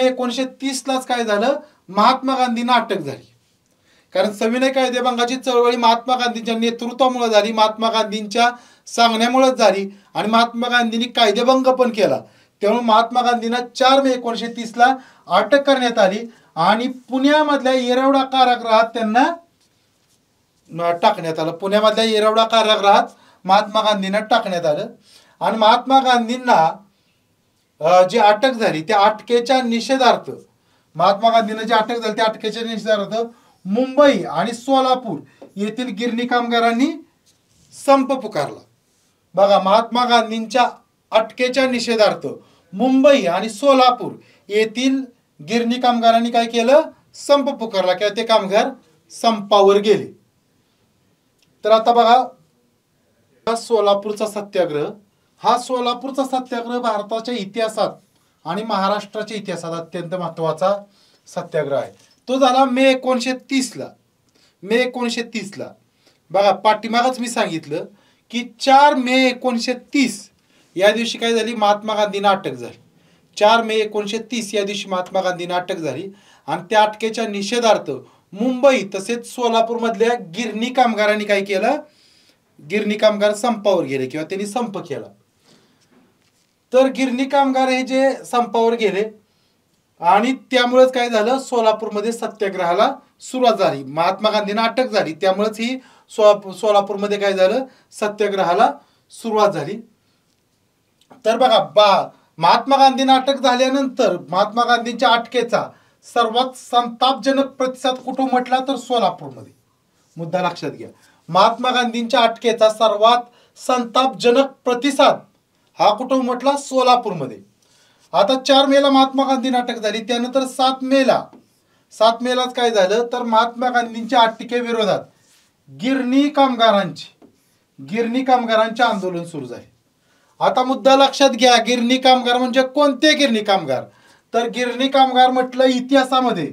1930 लाच काय झालं, महात्मा गांधींना अटक झाली. कारण सविनय कायदेभंगाची चळवळी महात्मा गांधींच्या नेतृत्वामुळे झाली, महात्मा गांधींच्या सांगण्यामुळेच झाली आणि महात्मा गांधींनी कायदेभंग पण केला. त्यामुळे महात्मा गांधींना 4 मे 1930 ला अटक करण्यात आली आणि पुण्यामधल्या येरवडा कारागृहात त्यांना टाकण्यात आलं. पुण्यामधल्या येरवडा कारागृहात महात्मा गांधींना टाकण्यात आलं आणि महात्मा गांधींना जी अटक झाली त्या अटकेच्या निषेधार्थ, महात्मा गांधींना जी अटक झाली त्या अटकेच्या निषेधार्थ मुंबई आणि सोलापूर येथील गिरणी कामगारांनी संप पुकारला. बघा, महात्मा गांधींच्या अटकेच्या निषेधार्थ मुंबई आणि सोलापूर येथील गिरणी कामगारांनी काय केलं, संप पुकारला किंवा ते कामगार संपावर गेले. तर आता बघा सोलापूरचा सत्याग्रह, हा सोलापूरचा सत्याग्रह भारताच्या इतिहासात आणि महाराष्ट्राच्या इतिहासात अत्यंत महत्वाचा सत्याग्रह आहे. तो झाला मे 1930 ला. बघा पाठीमागच मी सांगितलं की 4 मे 1930 या दिवशी काय झाली, महात्मा गांधींना अटक झाली. 4 मे 1930 या दिवशी महात्मा गांधींना अटक झाली आणि त्या अटकेच्या निषेधार्थ मुंबई तसेच सोलापूर मधल्या गिरणी कामगारांनी काय केलं, गिरणी कामगार संपावर गेले किंवा त्यांनी संप केला. तर गिरणी कामगार हे जे संपावर गेले आणि त्यामुळेच काय झालं, सोलापूरमध्ये सत्याग्रहाला सुरुवात झाली. महात्मा गांधींना अटक झाली त्यामुळेच ही सोलापूरमध्ये काय झालं, सत्याग्रहाला सुरुवात झाली. तर बघा महात्मा गांधींना अटक झाल्यानंतर महात्मा गांधींच्या अटकेचा सर्वात संतापजनक प्रतिसाद कुठं म्हटला तर सोलापूरमध्ये. मुद्दा लक्षात घ्या, महात्मा गांधींच्या अटकेचा सर्वात संतापजनक प्रतिसाद हा कुठं म्हटला, सोलापूरमध्ये. आता 4 मेला महात्मा गांधींना अटक झाली. त्यानंतर 7 मेलाच काय झालं तर महात्मा गांधींच्या अटकेविरोधात गिरणी गिरणी कामगारांचे आंदोलन सुरू झाले. आता मुद्दा लक्षात घ्या, गिरणी कामगार म्हणजे कोणते गिरणी कामगार? तर गिरणी कामगार म्हटलं इतिहासामध्ये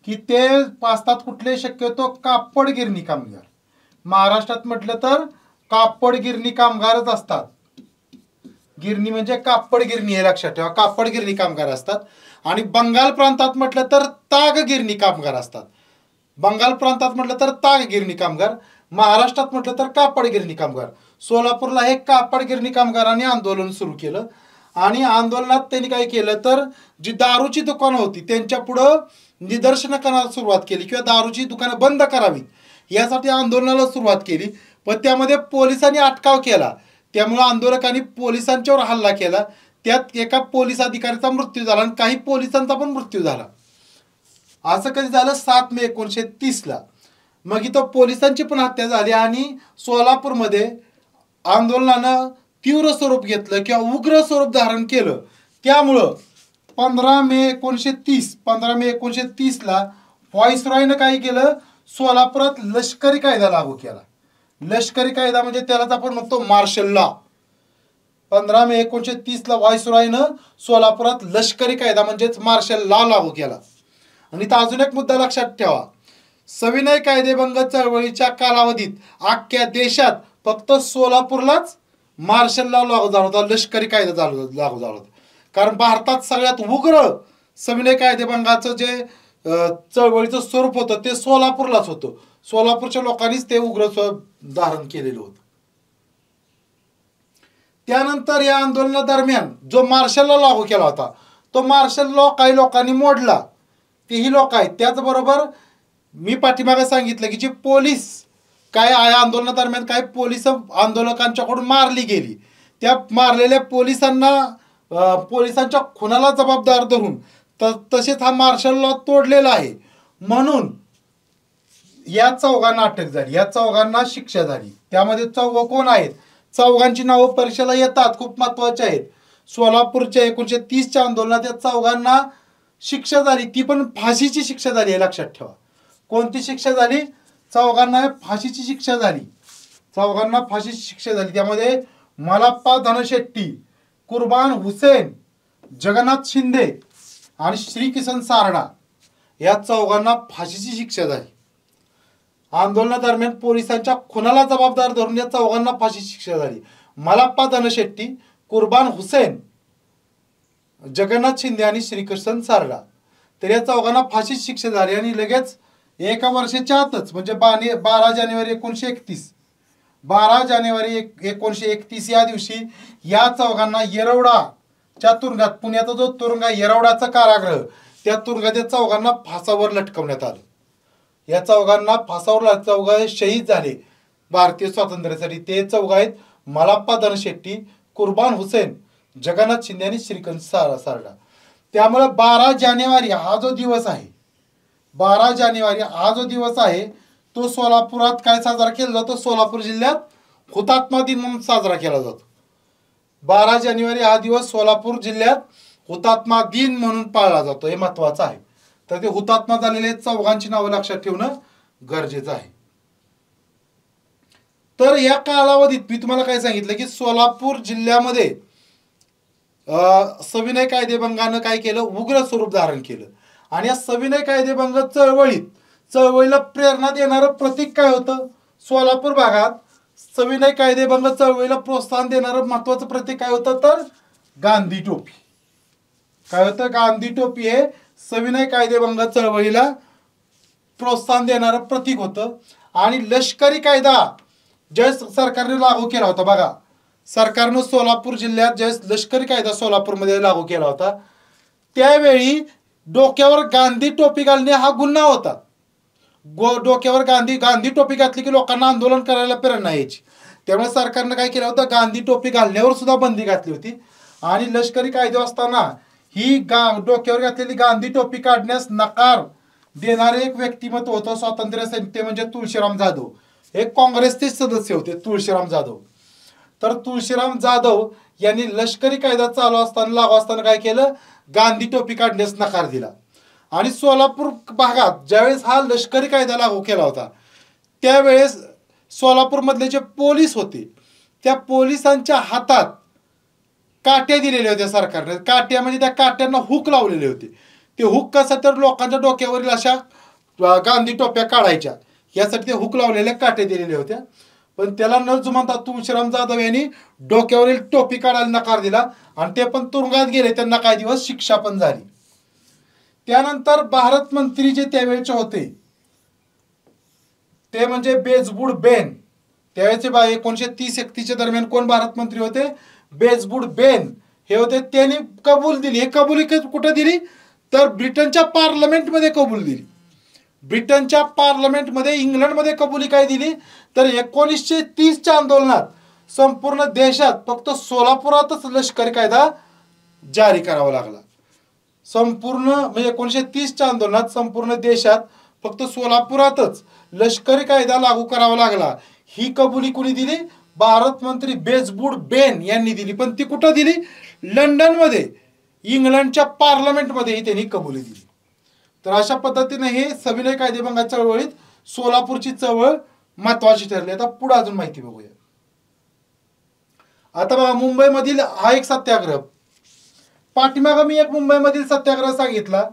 की ते असतात कुठले, शक्यतो कापड गिरणी कामगार. महाराष्ट्रात म्हटलं तर कापड गिरणी कामगारच असतात. गिरणी म्हणजे कापड गिरणी हे लक्षात ठेवा, कापड गिरणी कामगार असतात. आणि बंगाल प्रांतात म्हटलं तर ताग गिरणी कामगार असतात. बंगाल प्रांतात म्हटलं तर ताग गिरणी कामगार, महाराष्ट्रात म्हटलं तर कापड गिरणी कामगार. सोलापूरला हे कापड गिरणी कामगारांनी आंदोलन सुरू केलं. आणि आंदोलनात त्यांनी काय केलं तर जी दारूची दुकानं होती त्यांच्या पुढं निदर्शनं करायला सुरुवात केली किंवा दारूची दुकानं बंद करावीत यासाठी आंदोलनाला सुरुवात केली. पण त्यामध्ये पोलिसांनी अटकाव केला, त्यामुळे आंदोलकांनी पोलिसांच्यावर हल्ला केला. त्यात एका पोलीस अधिकाऱ्याचा मृत्यू झाला आणि काही पोलिसांचा पण मृत्यू झाला. असं कधी झालं 7 मे 1930ला. मग इथं पोलिसांची पण हत्या झाली आणि सोलापूरमध्ये आंदोलनानं तीव्र स्वरूप घेतलं किंवा उग्र स्वरूप धारण केलं. त्यामुळं 15 मे 1930ला व्हॉइसरॉयनं काय केलं, सोलापुरात लष्करी कायदा लागू केला. लष्करी कायदा म्हणजे त्यालाच आपण म्हणतो मार्शल लॉ. 15 मे 1930ला व्हॉइसरॉयनं सोलापुरात लष्करी कायदा म्हणजेच मार्शल लॉ लागू केला. आणि इथं अजून एक मुद्दा लक्षात ठेवा, सविनय कायदेभंग चळवळीच्या कालावधीत अख्ख्या देशात फक्त सोलापूरलाच मार्शल लॉ लागू झाला होता, लष्करी कायदा लागू झाला होता. कारण भारतात सगळ्यात उग्र सविनय कायदेभंगाचं जे चळवळीचं स्वरूप होतं ते सोलापूरलाच होतं. सोलापूरच्या लोकांनीच ते उग्र स्वरूप धारण केलेलं होतं. त्यानंतर या आंदोलनादरम्यान जो मार्शल लॉ लागू केला होता तो मार्शल लॉ काही लोकांनी मोडला. तेही लोक आहेत. त्याचबरोबर मी पाठीमागे सांगितलं की जे पोलीस काय आंदोलनादरम्यान काय पोलीस आंदोलकांच्याकडून मारली गेली, त्या मारलेल्या पोलिसांच्या खुनाला जबाबदार धरून तसेच हा मार्शल लॉ तोडलेला आहे. म्हणून या चौघांना अटक झाली, या चौघांना शिक्षा झाली. त्यामध्ये चौघ कोण आहेत? चौघांची नावं परीक्षेला येतात, खूप महत्वाचे आहेत. सोलापूरच्या 1930च्या आंदोलनात या चौघांना शिक्षा झाली, ती पण फाशीची शिक्षा झाली हे लक्षात ठेवा. कोणती शिक्षा झाली? चौघांना फाशीची शिक्षा झाली. चौघांना फाशीची शिक्षा झाली. त्यामध्ये मलाप्पा धनशेट्टी, कुर्बान हुसेन, जगन्नाथ शिंदे आणि श्रीकिसन सारडा या चौघांना फाशीची शिक्षा झाली. आंदोलनादरम्यान पोलिसांच्या खुनाला जबाबदार धरून या चौघांना फाशीची शिक्षा झाली. मलाप्पा धनशेट्टी, कुर्बान हुसेन, जगन्नाथ शिंदे आणि श्रीकृष्ण सारडा. तर या चौघांना फाशीची शिक्षा झाली. आणि लगेच एका वर्षाच्या आतच म्हणजे 12 जानेवारी 1931 या दिवशी या चौघांना येरवडाच्या तुरुंगात, पुण्याचा जो तुरुंग आहे येरवडाचा कारागृह, त्या तुरुंगात या चौघांना फासावर लटकवण्यात आलं. या चौघांना फासावर चौघ शहीद झाले भारतीय स्वातंत्र्यासाठी. ते चौघ आहेत मलाप्पा धनशेट्टी, कुर्बान हुसेन, जगन्नाथ शिंदे आणि श्रीकांत सारडा. त्यामुळे 12 जानेवारी हा जो दिवस आहे, 12 जानेवारी हा जो दिवस आहे तो सोलापुरात काय साजरा केला जातो? सोलापूर जिल्ह्यात हुतात्मा दिन म्हणून साजरा केला जातो. 12 जानेवारी हा दिवस सोलापूर जिल्ह्यात हुतात्मा दिन म्हणून पाळला जातो. हे महत्वाचं आहे. तर ते हुतात्मा झालेले चौघांची नावं लक्षात ठेवणं गरजेचं आहे. तर या कालावधीत मी तुम्हाला काय सांगितलं की सोलापूर जिल्ह्यामध्ये सविनय कायदेभंगानं काय केलं? उग्र स्वरूप धारण केलं. आणि या सविनय कायदेभंग चळवळीला प्रेरणा देणारं प्रतीक काय होतं? सोलापूर भागात सविनय कायदेभंग चळवळीला प्रोत्साहन देणारं महत्वाचं प्रतीक काय होतं? तर गांधी टोपी. काय होतं? गांधी टोपी हे सविनय कायदेभंग चळवळीला प्रोत्साहन देणारं प्रतीक होतं. आणि लष्करी कायदा ज्यावेळेस सरकारने लागू केला होता, बघा सरकारनं सोलापूर जिल्ह्यात ज्यावेळेस लष्करी कायदा सोलापूरमध्ये लागू केला होता त्यावेळी डोक्यावर गांधी टोपी घालणे हा गुन्हा होता. डोक्यावर गांधी टोपी घातली की लोकांना आंदोलन करायला प्रेरणा यायची. त्यामुळे सरकारनं काय केलं होतं? गांधी टोपी घालण्यावर सुद्धा बंदी घातली होती. आणि लष्करी कायदे असताना ही डोक्यावर घातलेली गांधी टोपी काढण्यास नकार देणारे एक व्यक्तिमत्व होतं स्वातंत्र्य सैनिक, ते म्हणजे तुळशीराम जाधव. हे काँग्रेसचे सदस्य होते तुळशीराम जाधव. तर तुळशीराम जाधव यांनी लष्करी कायदा लागू असताना काय केलं? गांधी टोपी काढण्यास नकार दिला. आणि सोलापूर भागात ज्यावेळेस हा लष्करी कायदा लागू केला होता त्यावेळेस सोलापूरमधले जे पोलीस होते त्या पोलिसांच्या हातात काट्या दिलेल्या होत्या सरकारने. काट्या म्हणजे त्या काट्यांना हुक लावलेले होते. ते हुक कसं तर लोकांच्या डोक्यावरील अशा गांधी टोप्या काढायच्या यासाठी ते हुक लावलेल्या काट्या दिलेल्या होत्या. पण त्याला न जुमानता तुळशीराम जाधव यांनी डोक्यावरील टोपी काढायला नकार दिला आणि ते पण तुरुंगात गेले. त्यांना काही दिवस शिक्षा पण झाली. त्यानंतर भारत मंत्री जे त्यावेळेचे होते ते म्हणजे बेजबुड बेन. त्यावेळेचे 1930-31 दरम्यान कोण भारत मंत्री होते? बेजबुड बेन हे होते. त्यांनी कबूल दिली. हे कबुली कुठे दिली तर ब्रिटनच्या पार्लमेंटमध्ये कबूल दिली. ब्रिटनच्या पार्लमेंटमध्ये इंग्लंडमध्ये कबुली काय दिली तर 1930च्या आंदोलनात संपूर्ण देशात फक्त सोलापुरातच लष्करी कायदा जारी करावा लागला. संपूर्ण म्हणजे 1930च्या आंदोलनात संपूर्ण देशात फक्त सोलापुरातच लष्करी कायदा लागू करावा लागला. ही कबुली कुणी दिली? भारत मंत्री बेजबुड बेन यांनी दिली. पण ती कुठं दिली? लंडनमध्ये इंग्लंडच्या पार्लमेंटमध्ये ही त्यांनी कबुली दिली. तर अशा पद्धतीने हे सविनय कायदेभंगा चळवळीत सोलापूरची चळवळ महत्वाची ठरली. आता पुढे अजून माहिती बघूया. आता बघा मुंबईमधील हा एक सत्याग्रह. पाठीमागं मी एक मुंबईमधील सत्याग्रह सांगितला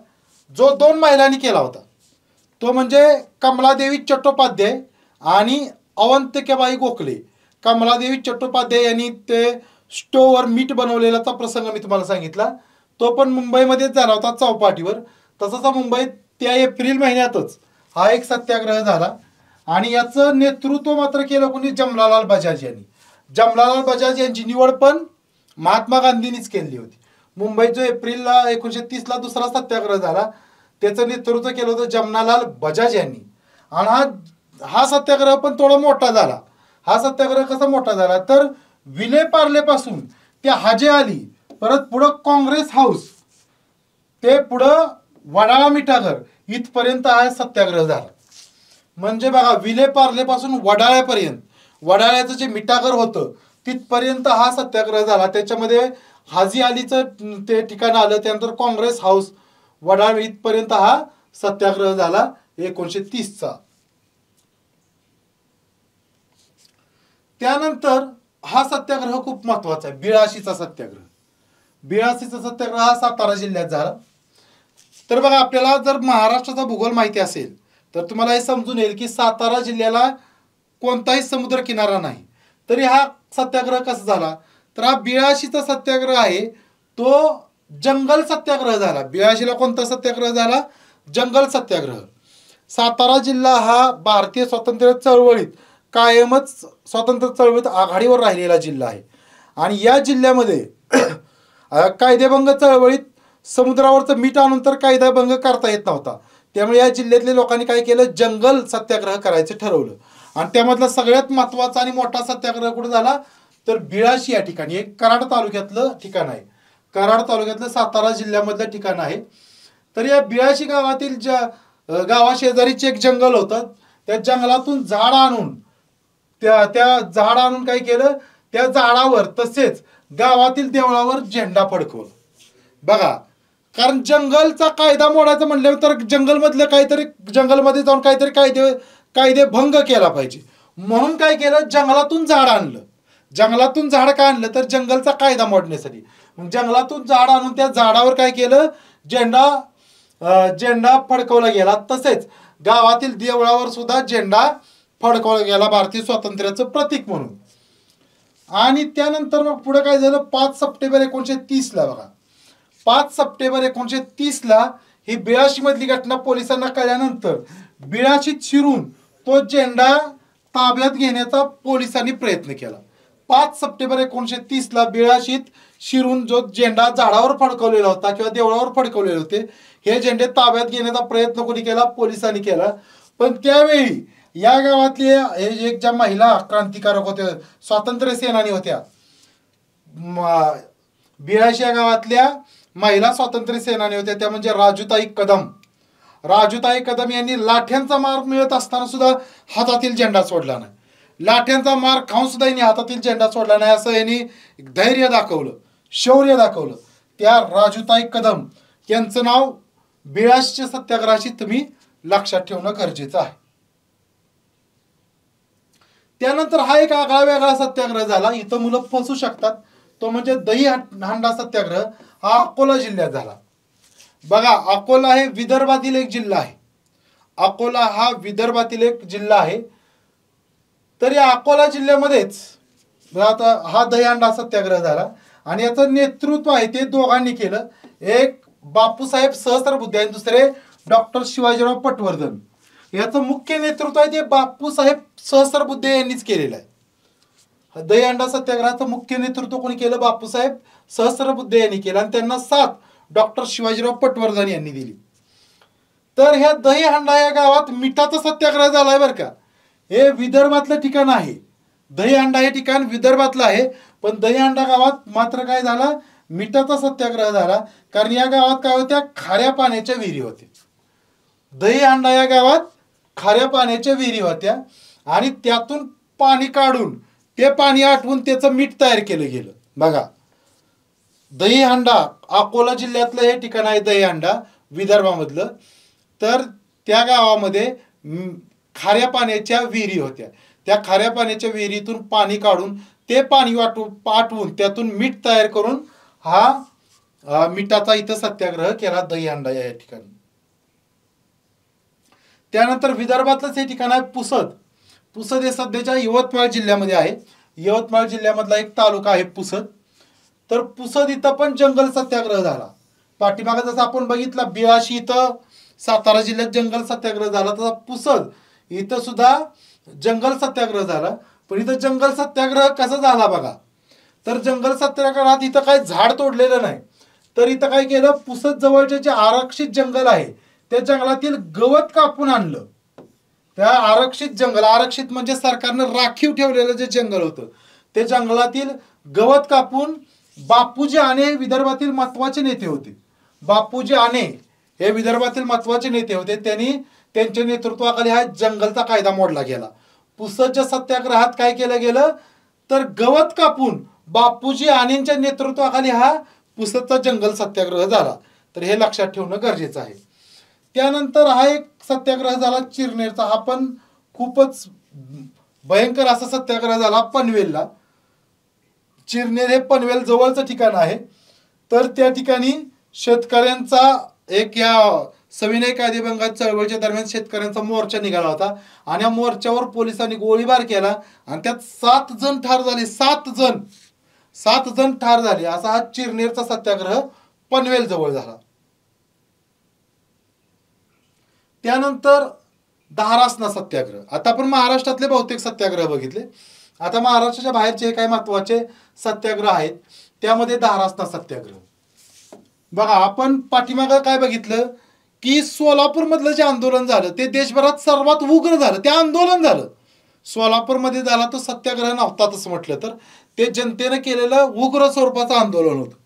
जो 2 महिलांनी केला होता. तो म्हणजे कमलादेवी चट्टोपाध्याय आणि अवंतिकाबाई गोखले. कमलादेवी चट्टोपाध्याय यांनी ते स्टोवर मीठ बनवलेलाचा प्रसंग मी तुम्हाला सांगितला. तो पण मुंबईमध्येच झाला होता चौपाटीवर. तसंच मुंबईत त्या एप्रिल महिन्यातच हा एक सत्याग्रह झाला आणि याचं नेतृत्व मात्र केलं कोणी? जमनालाल बजाज यांनी. जमनालाल बजाज यांची निवड पण महात्मा गांधींनीच केली होती. मुंबईत जो एप्रिलला 1930ला दुसरा सत्याग्रह झाला त्याचं नेतृत्व केलं होतं जमनालाल बजाज यांनी. आणि हा सत्याग्रह पण थोडा मोठा झाला. हा सत्याग्रह कसा मोठा झाला तर विले पार्लेपासून ते हाजे आली परत पुढं काँग्रेस हाऊस ते पुढं वडाळा मिठागर इथपर्यंत हा सत्याग्रह झाला. म्हणजे बघा विले पार्लेपासून वडाळ्यापर्यंत, वडाळ्याचं जे मिठागर होतं तिथपर्यंत हा सत्याग्रह झाला. त्याच्यामध्ये हाजी अलीचं ते ठिकाण आलं. त्यानंतर काँग्रेस हाऊस वडाळा इथपर्यंत हा सत्याग्रह झाला 1930चा. त्यानंतर हा सत्याग्रह खूप महत्वाचा आहे. 82चा सत्याग्रह. 82चा सत्याग्रह हा सातारा जिल्ह्यात झाला. तर बघा आपल्याला जर महाराष्ट्राचा भूगोल माहिती असेल तर तुम्हाला हे समजून येईल की सातारा जिल्ह्याला कोणताही समुद्र किनारा नाही. तरी हा सत्याग्रह कसा झाला तर हा 82चा सत्याग्रह आहे तो जंगल सत्याग्रह झाला. 82ला कोणता सत्याग्रह झाला? जंगल सत्याग्रह. सातारा जिल्हा हा भारतीय स्वातंत्र्य चळवळीत कायमच स्वातंत्र्य चळवळीत आघाडीवर राहिलेला जिल्हा आहे. आणि या जिल्ह्यामध्ये कायदेभंग चळवळीत समुद्रावरचं मीठ आणून तर कायदेभंग करता येत नव्हता. त्यामुळे या जिल्ह्यातल्या लोकांनी काय केलं? जंगल सत्याग्रह करायचं ठरवलं. आणि त्यामधला सगळ्यात महत्त्वाचा आणि मोठा सत्याग्रह कुठे झाला तर 82 या ठिकाणी. एक कराड तालुक्यातलं ठिकाण आहे. कराड तालुक्यातलं सातारा जिल्ह्यामधलं ठिकाण आहे. तर या 82 गावातील गावाशेजारीच एक जंगल होतं. त्या जंगलातून झाड आणून त्या झाड आणून काय केलं त्या झाडावर तसेच गावातील देवळावर झेंडा फडकवला. बघा कारण जंगलचा कायदा मोडायचा म्हटल्यावर तर जंगलमधलं काहीतरी जंगलमध्ये जाऊन काहीतरी कायदे भंग केला पाहिजे. म्हणून काय केलं जंगलातून झाड आणलं. जंगलातून झाड का आणलं तर जंगलचा कायदा मोडण्यासाठी. जंगलातून झाड आणून त्या झाडावर काय केलं झेंडा फडकवला गेला. तसेच गावातील देवळावर सुद्धा झेंडा फडकवला गेला भारतीय स्वातंत्र्याचं प्रतीक म्हणून. आणि त्यानंतर मग पुढे काय झालं 5 सप्टेंबर 1930ला बघा 5 सप्टेंबर 1930ला ही 82 मधली घटना पोलिसांना कळल्यानंतर 82 शिरून तो झेंडा ताब्यात घेण्याचा पोलिसांनी प्रयत्न केला. 5 सप्टेंबर 1930ला 82 शिरून जो झेंडा झाडावर फडकवलेला होता किंवा देवळावर फडकवलेले होते हे झेंडे ताब्यात घेण्याचा प्रयत्न कोणी केला? पोलिसांनी केला. पण त्यावेळी या गावातले एक ज्या महिला क्रांतिकारक होत्या स्वातंत्र्य सेनानी होत्या 82 या गावातल्या महिला स्वातंत्र्य सेनानी होत्या त्या म्हणजे राजूताई कदम. राजूताई कदम यांनी लाठ्यांचा मार मिळत असताना सुद्धा हातातील झेंडा सोडला नाही. लाठ्यांचा मार खाऊन सुद्धा यांनी हातातील झेंडा सोडला नाही. असं यांनी धैर्य दाखवलं, शौर्य दाखवलं. त्या राजूताई कदम यांचं नाव 82 सत्याग्रहाशी तुम्ही लक्षात ठेवणं गरजेचं आहे. त्यानंतर हा एक आगळा वेगळा सत्याग्रह झाला, इथं मुलं फसू शकतात, तो म्हणजे दही हांडा सत्याग्रह, हा अकोला जिल्ह्यात झाला. बघा, अकोला हे विदर्भातील एक जिल्हा आहे. अकोला हा विदर्भातील एक जिल्हा आहे. तर या अकोला जिल्ह्यामध्येच आता हा दहीहंडा सत्याग्रह झाला आणि याचं नेतृत्व आहे ते दोघांनी केलं. एक बापूसाहेब सहस्त्रबुद्धे आणि दुसरे डॉक्टर शिवाजीराव पटवर्धन. याचं मुख्य नेतृत्व आहे ते बापूसाहेब सहस्त्रबुद्धे यांनीच केलेलं आहे. दहीहंडा सत्याग्रहाचं मुख्य नेतृत्व कोणी केलं? बापूसाहेब सहस्त्रबुद्धे यांनी केलं आणि त्यांना साथ डॉक्टर शिवाजीराव पटवर्धन यांनी दिली. तर ह्या दहीहंडा या गावात मिठाचा सत्याग्रह झालाय बरं का. हे विदर्भातलं ठिकाण आहे. दहीहंडा हे ठिकाण विदर्भातलं आहे, पण दहीहंडा गावात मात्र काय झाला? मिठाचा सत्याग्रह झाला. कारण या गावात काय होत्या? खाऱ्या पाण्याच्या विहिरी होत्या. दहीहंडा या गावात खाऱ्या पाण्याच्या विहिरी होत्या आणि त्यातून पाणी काढून ते पाणी आटवून त्याचं मीठ तयार केलं गेलं. बघा, दहीहंडा अकोला जिल्ह्यातलं हे ठिकाण आहे दहीहंडा विदर्भामधलं. तर त्या गावामध्ये खाऱ्या पाण्याच्या विहिरी होत्या. त्या खाऱ्या पाण्याच्या विहिरीतून पाणी काढून ते पाणी पाटवून त्यातून मीठ तयार करून हा मिठाचा इथं सत्याग्रह केला दहीहंडा या ठिकाणी. त्यानंतर विदर्भातलंच हे ठिकाण आहे पुसद. पुसद हे सध्याच्या यवतमाळ जिल्ह्यामध्ये आहे. यवतमाळ जिल्ह्यामधला एक तालुका आहे पुसद. तर पुसद इथं पण जंगल सत्याग्रह झाला. पाठीमागे जसं आपण बघितलं 82 इथं सातारा जिल्ह्यात जंगल सत्याग्रह झाला, तसा पुसद इथं सुद्धा जंगल सत्याग्रह झाला. पण इथं जंगल सत्याग्रह कसा झाला बघा. तर जंगल सत्याग्रहात इथं काही झाड तोडलेलं नाही, तर इथं काय केलं? पुसद जवळचे जे आरक्षित जंगल आहे त्या जंगलातील गवत कापून आणलं. त्या आरक्षित म्हणजे सरकारनं राखीव ठेवलेलं जे जंगल होतं ते जंगलातील गवत कापून बापूजी आणे हे विदर्भातील महत्वाचे नेते होते. बापूजी आणे हे विदर्भातील महत्वाचे नेते होते. त्यांनी त्यांच्या नेतृत्वाखाली हा जंगलचा कायदा मोडला गेला. पुसदच्या सत्याग्रहात काय केलं गेलं? तर गवत कापून बापूजी आणेंच्या नेतृत्वाखाली हा पुसदचा जंगल सत्याग्रह झाला. तर हे लक्षात ठेवणं गरजेचं आहे. त्यानंतर हा एक सत्याग्रह झाला चिरनेरचा. हा पण खूपच भयंकर असा सत्याग्रह झाला पनवेलला. चिरनेर हे पनवेल जवळचं ठिकाण आहे. तर त्या ठिकाणी शेतकऱ्यांचा एक या सविनय कायदेभंगात चळवळीच्या दरम्यान शेतकऱ्यांचा मोर्चा निघाला होता आणि या मोर्चावर पोलिसांनी गोळीबार केला आणि त्यात 7 जण ठार झाले. 7 जण ठार झाले. असा हा चिरनेरचा सत्याग्रह पनवेल जवळ झाला. त्यानंतर धारासना सत्याग्रह. आता आपण महाराष्ट्रातले बहुतेक सत्याग्रह बघितले. आता महाराष्ट्राच्या बाहेरचे काही महत्वाचे सत्याग्रह आहेत. त्यामध्ये धारासना सत्याग्रह. बघा, आपण पाठीमागं काय बघितलं की सोलापूरमधलं जे आंदोलन झालं ते देशभरात सर्वात उग्र झालं. ते आंदोलन झालं सोलापूरमध्ये झाला तो सत्याग्रह नव्हता तसं म्हटलं तर. ते जनतेनं केलेलं उग्र स्वरूपाचं आंदोलन होतं.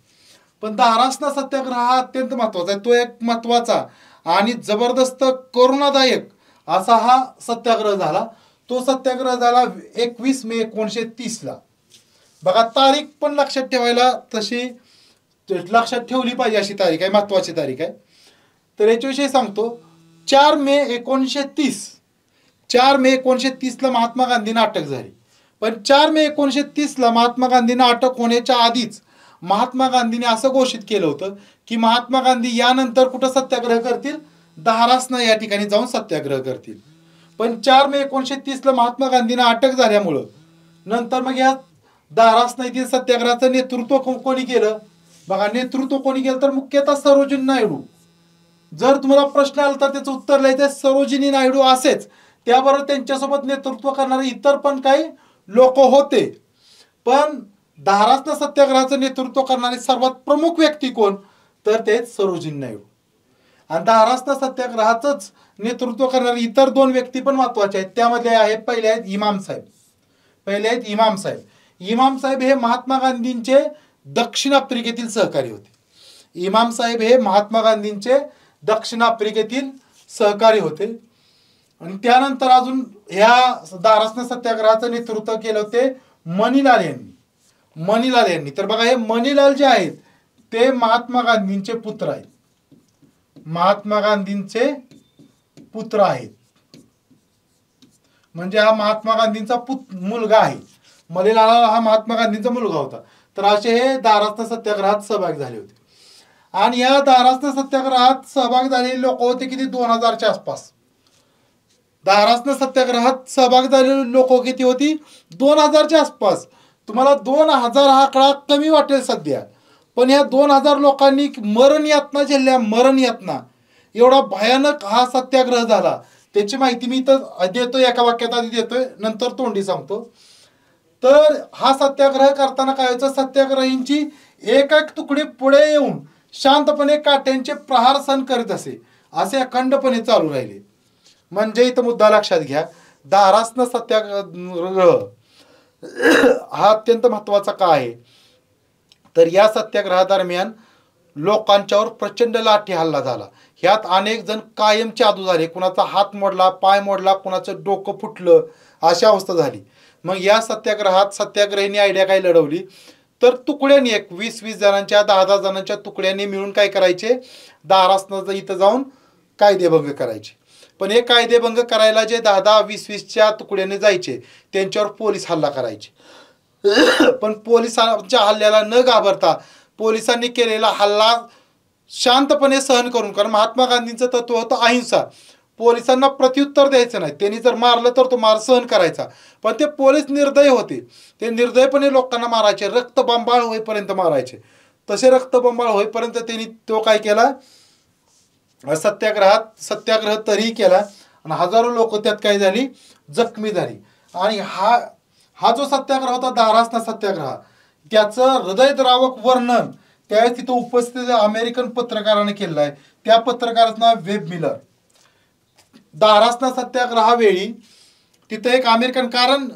पण धारासना सत्याग्रह हा अत्यंत महत्वाचा आहे. तो एक महत्वाचा आणि जबरदस्त करुणादायक असा हा सत्याग्रह झाला. तो सत्याग्रह झाला 21 मे 1930ला. बघा, तारीख पण लक्षात ठेवायला तशी लक्षात ठेवली पाहिजे अशी तारीख आहे, महत्वाची तारीख आहे. तर याच्याविषयी सांगतो. 4 मे 1930. 4 मे 1930ला महात्मा गांधींना अटक झाली. पण 4 मे 1930ला महात्मा गांधींना अटक होण्याच्या आधीच महात्मा गांधींनी असं घोषित केलं होतं की महात्मा गांधी यानंतर कुठं सत्याग्रह करतील? धारासना या ठिकाणी जाऊन सत्याग्रह करतील. पण 4 मे 1930ला महात्मा गांधींना अटक झाल्यामुळं नंतर मग या धारासना येथील सत्याग्रहाचं नेतृत्व कोणी केलं? बघा, नेतृत्व कोणी केलं तर मुख्यतः सरोजिनी नायडू. जर तुम्हाला प्रश्न आला तर त्याचं उत्तर लिहायचं सरोजिनी नायडू असेच. त्याबरोबर त्यांच्यासोबत नेतृत्व करणारे इतर पण काही लोक होते. पण धारासना सत्याग्रहाचं नेतृत्व करणारे सर्वात प्रमुख व्यक्ती कोण? तर तेच सरोजिनी नायडू. आणि धारासना सत्याग्रहाचंच नेतृत्व करणारे इतर 2 व्यक्ती पण महत्वाचे आहेत. त्यामध्ये आहेत, पहिले आहेत इमाम साहेब. इमाम साहेब हे महात्मा गांधींचे दक्षिण आफ्रिकेतील सहकारी होते. इमाम साहेब हे महात्मा गांधींचे दक्षिण आफ्रिकेतील सहकारी होते. आणि त्यानंतर अजून ह्या धारासना सत्याग्रहाचं नेतृत्व केलं होते मणीलाल यांनी. तर बघा, हे मणीलाल जे आहेत ते महात्मा गांधींचे पुत्र आहेत. म्हणजे हा महात्मा गांधींचा मुलगा आहे. मलेलाल हा महात्मा गांधींचा मुलगा होता. तर असे हे दारास्ता सत्याग्रहात सहभागी झाले होते. आणि या दारास्ता सत्याग्रहात सहभागी झालेले लोक होते किती, 2000च्या आसपास. दारास्ता सत्याग्रहात सहभागी झालेली लोक किती होती, 2000च्या आसपास. तुम्हाला 2000 हा आकडा कमी वाटेल सध्या, पण या 2000 लोकांनी मरण यातना झेलल्या, मरण यातना. एवढा भयानक हा सत्याग्रह झाला. त्याची माहिती मी तर देतोय, एका वाक्यात आधी देतोय, नंतर तोंडी सांगतो. तर हा सत्याग्रह करताना काय व्हायचं, सत्याग्रहींची एक एक तुकडी पुढे येऊन शांतपणे काट्यांचे प्रहार सहन करीत असे अखंडपणे चालू राहिले. म्हणजे इथं मुद्दा लक्षात घ्या, दारास्ता सत्याग्रह हा अत्यंत महत्वाचा का आहे. तर या सत्याग्रहादरम्यान लोकांच्यावर प्रचंड लाठी हल्ला झाला. ह्यात अनेक जण कायमचे आदू झाले. कुणाचा हात मोडला, पाय मोडला, कुणाचं डोकं फुटलं, अशी अवस्था झाली. मग या सत्याग्रहात सत्याग्रहींनी आयडिया काय लढवली, तर तुकड्यांनी एक 20-20 जणांच्या, 10-10 जणांच्या तुकड्यांनी मिळून काय करायचे, दारास्ताचं इथं जाऊन कायदेभंग करायचे. पण हे कायदेभंग करायला जे 10-10, 20-20च्या तुकड्याने जायचे, त्यांच्यावर पोलीस हल्ला करायचे. पण पोलिसांच्या हल्ल्याला न घाबरता पोलिसांनी केलेला हल्ला शांतपणे सहन करून, कारण महात्मा गांधींचं तत्व होतं अहिंसा. पोलिसांना प्रत्युत्तर द्यायचं नाही. त्यांनी जर मारलं तर तो मार सहन करायचा. पण ते पोलीस निर्दयी होते. ते निर्दयपणे लोकांना मारायचे, रक्तबंबाळ होईपर्यंत मारायचे. तसे रक्तबंबाळ होईपर्यंत त्यांनी तो काय केला, सत्याग्रह तरीही केला. आणि हजारो लोक त्यात काय झाली, जखमी झाली. आणि हा जो सत्याग्रह होता, दारास्ता सत्याग्रह, त्याचं हृदयद्रावक वर्णन त्यावेळेस तिथं उपस्थित अमेरिकन पत्रकाराने केलेलं आहे. त्या पत्रकाराचं नाव वेब मिलर. दारास्ता सत्याग्रहावेळी तिथं एक अमेरिकन, कारण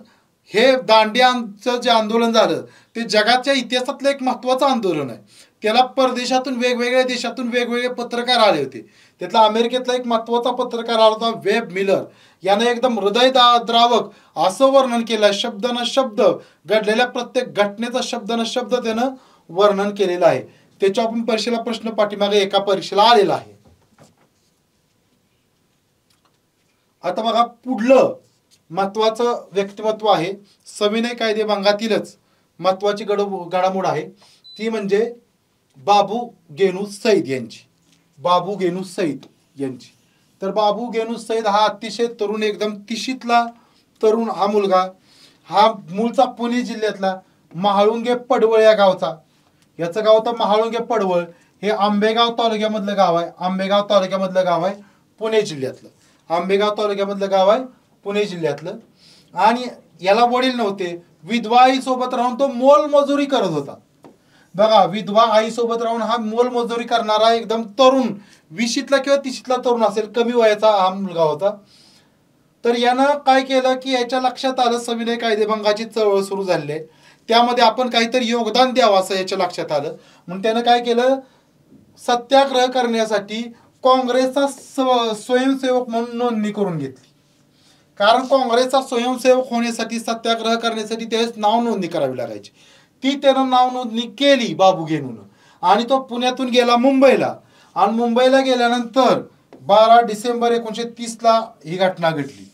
हे दांडियांचं जे आंदोलन झालं ते जगाच्या इतिहासातलं एक महत्त्वाचं आंदोलन आहे. त्याला परदेशातून, वेगवेगळ्या देशातून वेगवेगळे पत्रकार आले होते. त्यातला अमेरिकेतला एक महत्त्वाचा पत्रकार आला होता, वेब मिलर. यानं एकदम हृदयद्रावक असं वर्णन केलं, शब्दन शब्द, घडलेल्या प्रत्येक घटनेचा शब्दन शब्द त्यानं वर्णन केलेलं आहे. त्याच्या आपण परीक्षेला प्रश्न पाठीमागे एका परीक्षेला आलेला आहे. आता बघा, पुढलं महत्वाचं व्यक्तिमत्व आहे, सविनय कायदेभंगातीलच महत्वाची घडामोड आहे, ती म्हणजे बाबू गेनू सईद यांची. बाबू गेनू सईद यांची. तर बाबू गेनू सईद हा अतिशय तरुण, एकदम तिशीतला तरुण हा मुलगा. हा मूळचा पुणे जिल्ह्यातला महाळुंगे पडवळ या गावचा. याचं गाव तर महाळुंगे पडवळ, हे आंबेगाव तालुक्यामधलं गाव आहे. आंबेगाव तालुक्यामधलं गाव आहे, पुणे जिल्ह्यातलं. आंबेगाव तालुक्यामधलं गाव आहे, पुणे जिल्ह्यातलं. आणि याला वडील नव्हते. विधवा आईसोबत राहून तो मोलमजुरी करत होता. बघा, विधवा आईसोबत राहून हा मोलमजुरी करणारा एकदम तरुण, 20शीतला किंवा 30शीतला तरुण असेल, कमी वयाचा हा मुलगा होता. तर यानं काय केलं की याच्या लक्षात आलं, सविनय कायदेभंगाची चळवळ सुरू झाली आहे, त्यामध्ये आपण काहीतरी योगदान द्यावं असं याच्या लक्षात आलं. म्हणून त्यानं काय केलं, सत्याग्रह करण्यासाठी काँग्रेसचा स्वयंसेवक म्हणून नोंदणी करून घेतली. कारण काँग्रेसचा स्वयंसेवक होण्यासाठी, सत्याग्रह करण्यासाठी त्यावेळेस नाव नोंदणी करावी लागायची. ती त्यानं नाव नोंदणी केली बाबू गेनूनं. आणि तो पुण्यातून गेला मुंबईला. आणि मुंबईला गेल्यानंतर 12 डिसेंबर 1930ला ही घटना घडली.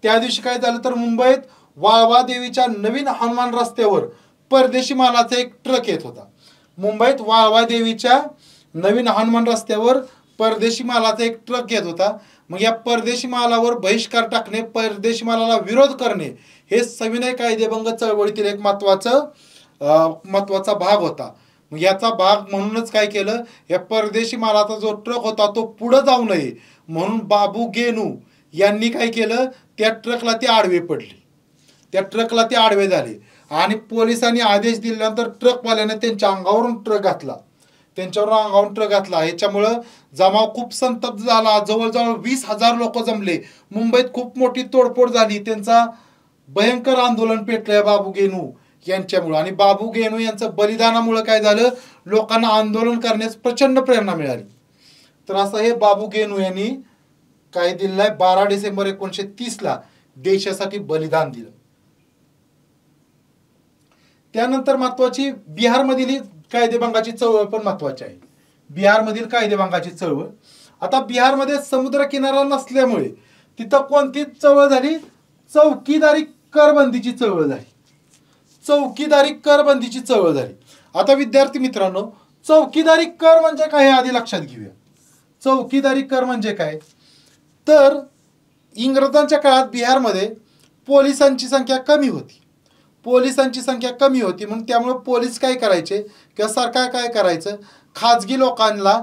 त्या दिवशी काय झालं, तर मुंबईत वाळवा देवीच्या नवीन हनुमान रस्त्यावर परदेशी मालाचा एक ट्रक येत होता. मुंबईत वाळवा देवीच्या नवीन हनुमान रस्त्यावर परदेशी मालाचा एक ट्रक येत होता. मग या परदेशी मालावर बहिष्कार टाकणे, परदेशी मालाला विरोध करणे, हे सविनय कायदेभंग चळवळीतील एक महत्वाचा भाग होता. मग याचा भाग म्हणूनच काय केलं, या परदेशी मालाचा जो ट्रक होता तो पुढे जाऊ नये म्हणून बाबू गेनू यांनी काय केलं, त्या ट्रकला ते आडवे पडले. त्या ट्रकला ते आडवे झाले. आणि पोलिसांनी आदेश दिल्यानंतर ट्रकवाल्याने त्यांच्या अंगावरून ट्रक घातला. ह्याच्यामुळं जमाव खूप संतप्त झाला. जवळजवळ 20,000 लोक जमले. मुंबईत खूप मोठी तोडफोड झाली. त्यांचा भयंकर आंदोलन पेटलं बाबू गेनू यांच्यामुळं. आणि बाबू गेनू यांचं बलिदानामुळं काय झालं, लोकांना आंदोलन करण्यास प्रचंड प्रेरणा मिळाली. तर असं हे बाबू गेनू यांनी काय दिलंय, 12 डिसेंबर 1930ला देशासाठी बलिदान दिलं. त्यानंतर महत्वाची बिहारमधील कायदेभंगाची चळवळ पण महत्वाची आहे. बिहारमधील कायदेभंगाची चळवळ. आता बिहारमध्ये समुद्र किनारा नसल्यामुळे तिथं कोणतीच चळवळ झाली चौकीदारी करबंदीची चळवळ झाली. चौकीदारी करबंदीची चळवळ झाली. आता विद्यार्थी मित्रांनो, चौकीदारी कर म्हणजे काय हे आधी लक्षात घेऊया. चौकीदारी कर म्हणजे काय, तर इंग्रजांच्या काळात बिहारमध्ये पोलिसांची संख्या कमी होती. पोलिसांची संख्या कमी होती म्हणून त्यामुळे पोलीस काय करायचे किंवा सरकार काय करायचं, खाजगी लोकांना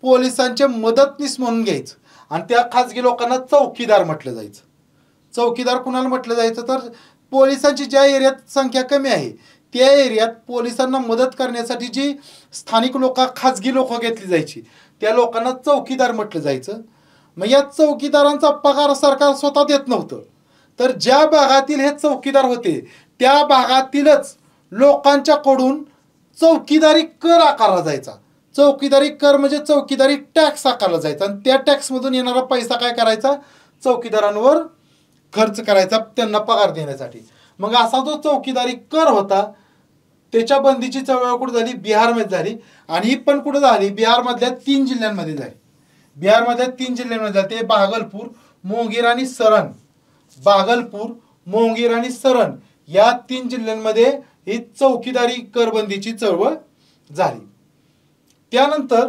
पोलिसांचे मदतनीस म्हणून घ्यायचं आणि त्या खाजगी लोकांना चौकीदार म्हटलं जायचं. चौकीदार कुणाला म्हटलं जायचं, तर पोलिसांची ज्या एरियात संख्या कमी आहे त्या एरियात पोलिसांना मदत करण्यासाठी जी स्थानिक लोक खाजगी लोक घेतली जायची त्या लोकांना चौकीदार म्हटलं जायचं. मग या चौकीदारांचा पगार सरकार स्वतः देत नव्हतं, तर ज्या भागातील हे चौकीदार होते त्या भागातीलच लोकांच्याकडून चौकीदारी कर आकारला जायचा. चौकीदारी कर म्हणजे चौकीदारी टॅक्स आकारला जायचा आणि त्या टॅक्समधून येणारा पैसा काय करायचा, चौकीदारांवर खर्च करायचा त्यांना पगार देण्यासाठी. मग असा जो चौकीदारी कर होता त्याच्या बंदीची चळवळ कुठे झाली, बिहारमध्ये झाली. आणि ही पण कुठे झाली, बिहारमधल्या 3 जिल्ह्यांमध्ये झाली. बिहारमधल्या 3 जिल्ह्यांमध्ये झाली, ते भागलपूर, मुंगेर आणि सरण. भागलपूर, मुंगेर आणि सरण या 3 जिल्ह्यांमध्ये ही चौकीदारी करबंदीची चळवळ झाली. त्यानंतर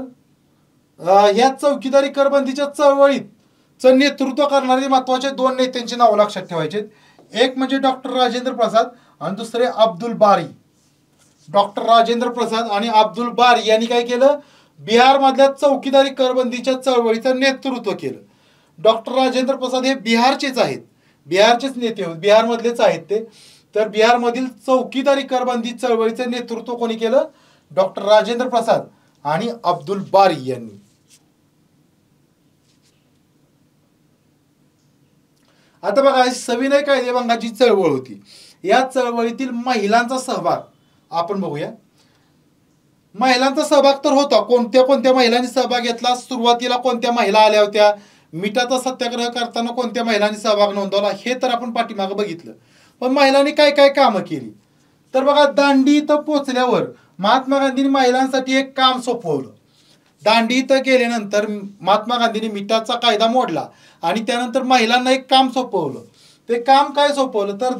या चौकीदारी करबंदीच्या चळवळीत नेतृत्व करणारे महत्वाचे 2 नेत्यांची नाव लक्षात ठेवायचे. एक म्हणजे डॉक्टर राजेंद्र प्रसाद आणि दुसरे अब्दुल बारी. डॉक्टर राजेंद्र प्रसाद आणि अब्दुल बारी यांनी काय केलं, बिहारमधल्या चौकीदारी करबंदीच्या चळवळीचं नेतृत्व केलं. डॉक्टर राजेंद्र प्रसाद हे बिहारचेच आहेत, बिहारचेच नेते होते, बिहारमधलेच आहेत ते. तर बिहारमधील चौकीदारी करबंदी चळवळीचं नेतृत्व कोणी केलं, डॉक्टर राजेंद्र प्रसाद आणि अब्दुल बारी यांनी. आता बघा, सविनय कायदेभंगाची चळवळ होती. या चळवळीतील महिलांचा सहभाग आपण बघूया. महिलांचा सहभाग तर होता. कोणत्या कोणत्या महिलांनी सहभाग घेतला, सुरुवातीला कोणत्या महिला आल्या होत्या, मिठाचा सत्याग्रह करताना कोणत्या महिलांनी सहभाग नोंदवला हे तर आपण पाठीमागे बघितलं. पण महिलांनी काय काय कामं केली, तर बघा, दांडी इथं पोचल्यावर महात्मा गांधींनी महिलांसाठी एक काम सोपवलं. दांडी इथं गेल्यानंतर महात्मा गांधींनी मिठाचा कायदा मोडला आणि त्यानंतर महिलांना एक काम सोपवलं. ते काम काय सोपवलं, तर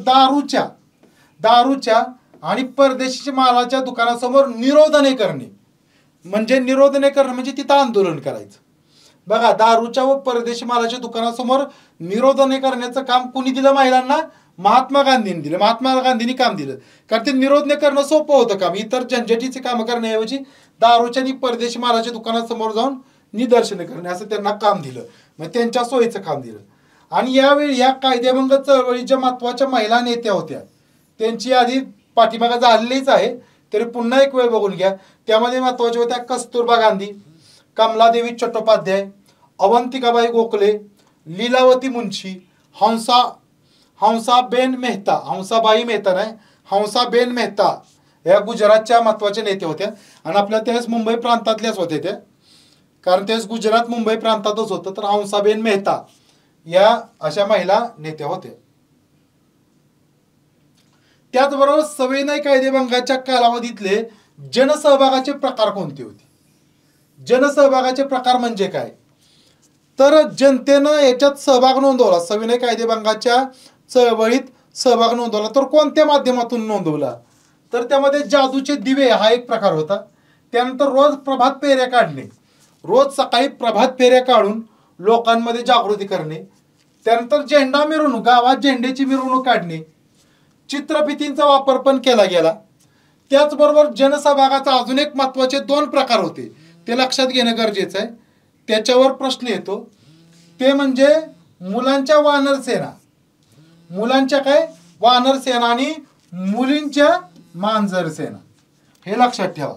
दारूच्या आणि परदेशी मालाच्या दुकानासमोर निरोधने करणे. म्हणजे तिथं आंदोलन करायचं. बघा, दारूच्या व परदेशी मालाच्या दुकानासमोर निरोधने करण्याचं काम कुणी दिलं महिलांना, महात्मा गांधींनी दिलं. महात्मा गांधींनी काम दिलं कारण ते निरोधने करणं सोपं होतं काम. इतर झंझटीचे काम करण्याऐवजी दारूच्या आणि परदेशी मालाच्या दुकानासमोर जाऊन निदर्शने करणे असं त्यांना काम दिलं. मग त्यांच्या सोयीचं काम दिलं. आणि यावेळी या कायदेभंग चळवळीच्या महत्वाच्या महिला नेत्या होत्या, त्यांची आधी पाठीमागे झालेलीच आहे, तरी पुन्हा एक वेळ बघून घ्या. त्यामध्ये महत्वाच्या होत्या कस्तुरबा गांधी, कमलादेवी चट्टोपाध्याय, अवंतिकाबाई गोखले, लीलावती मुंशी, हंसाबाई मेहता या गुजरातच्या महत्वाच्या नेत्या होत्या. आणि आपल्या त्यावेळेस मुंबई प्रांतातल्याच होत्या त्या, कारण त्यावेळेस गुजरात मुंबई प्रांतातच होतं. तर हंसाबाई मेहता या अशा महिला नेत्या होत्या. त्याचबरोबर सविनय कायदेभंगाच्या कालावधीतले जनसहभागाचे प्रकार कोणते होते. जनसहभागाचे प्रकार म्हणजे काय, तर जनतेनं याच्यात सहभाग नोंदवला, सविनय कायदेभंगाच्या चळवळीत सहभाग नोंदवला. तर कोणत्या माध्यमातून नोंदवला, तर त्यामध्ये जादूचे दिवे हा एक प्रकार होता. त्यानंतर रोज प्रभात फेऱ्या काढणे, रोज सकाळी प्रभात फेऱ्या काढून लोकांमध्ये जागृती करणे. त्यानंतर झेंडा मिरवणूक, गावात झेंड्याची मिरवणूक काढणे. चित्रफितींचा वापर पण केला गेला. त्याचबरोबर जनसहभागाचा अजून एक महत्वाचे 2 प्रकार होते, ते लक्षात घेणं गरजेचं आहे. त्याच्यावर प्रश्न येतो, ते म्हणजे मुलांच्या वानर सेना, वानर सेना आणि मुलींच्या मांजर सेना. हे लक्षात ठेवा.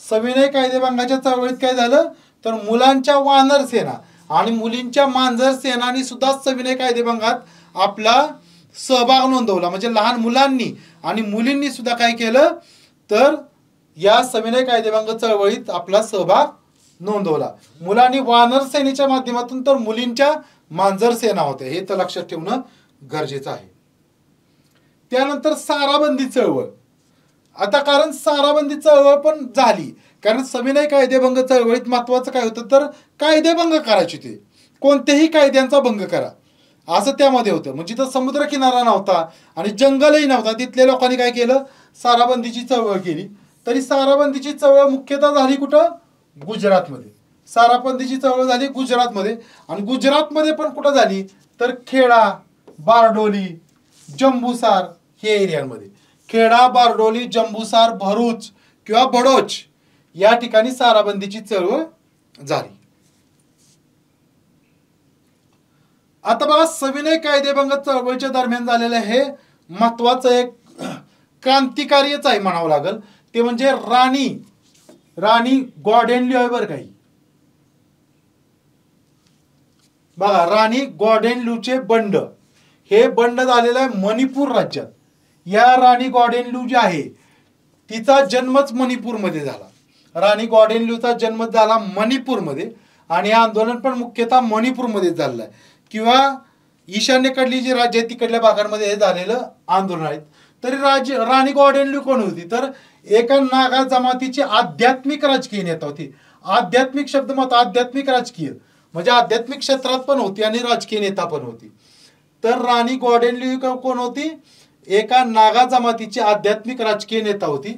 सविनय कायदेभंगाच्या चळवळीत काय झालं, तर मुलांच्या वानर सेना आणि मुलींच्या मांजर सेनानी सुद्धा सविनय कायदेभंगात आपला सहभाग नोंदवला. म्हणजे लहान मुलांनी आणि मुलींनी सुद्धा काय केलं, तर या सविनय कायदेभंग चळवळीत आपला सहभाग नोंदवला. मुलांनी वानर सेनेच्या माध्यमातून, तर मुलींच्या मांजर सेना होत्या. हे तर लक्षात ठेवणं गरजेचं आहे. त्यानंतर साराबंदी चळवळ. आता कारण साराबंदी चळवळ पण झाली, कारण सविनय कायदेभंग चळवळीत महत्वाचं काय होतं, तर कायदेभंग करायचे. ते कोणत्याही कायद्यांचा भंग करा. असं त्यामध्ये होतं. म्हणजे तिथं समुद्र किनारा नव्हता आणि जंगलही नव्हता. तिथल्या लोकांनी काय केलं, साराबंदीची चळवळ केली. तरी साराबंदीची चळवळ मुख्यतः झाली कुठं, गुजरातमध्ये. साराबंदीची चळवळ झाली गुजरातमध्ये. आणि गुजरातमध्ये पण कुठं झाली तर खेडा, बारडोली, जंबूसार हे एरियामध्ये. खेडा, बारडोली, जंबूसार, भरूच किंवा बडोच या ठिकाणी साराबंदीची चळवळ झाली. आता बघा, सविनय कायदेभंग चळवळीच्या दरम्यान झालेलं हे महत्वाचं एक क्रांतिकारीच आहे म्हणावं लागेल. ते म्हणजे राणी गॉर्डेनली आहे बरं काही. बघा, राणी गॉर्डेनल्यूचे बंड, हे बंड झालेलं आहे मणिपूर राज्यात. या राणी गॉर्डेनल्यू जी आहे तिचा जन्मच मणिपूरमध्ये झाला. राणी गॉर्डेनल्यूचा जन्म झाला मणिपूरमध्ये आणि हे आंदोलन पण मुख्यतः मणिपूरमध्ये झालेलं आहे. किंवा ईशान्येकडली जी राज्य आहे तिकडल्या भागांमध्ये हे झालेलं आंदोलन आहे. तरी राणी गॉर्डेनल्यू कोण होती तर एका नागा जमातीची आध्यात्मिक राजकीय नेता होती. आध्यात्मिक शब्द मत आध्यात्मिक राजकीय म्हणजे आध्यात्मिक क्षेत्रात पण होती आणि राजकीय नेता पण होती. तर राणी गॉर्डेनल्यू कोण होती, एका नागा जमातीची आध्यात्मिक राजकीय नेता होती.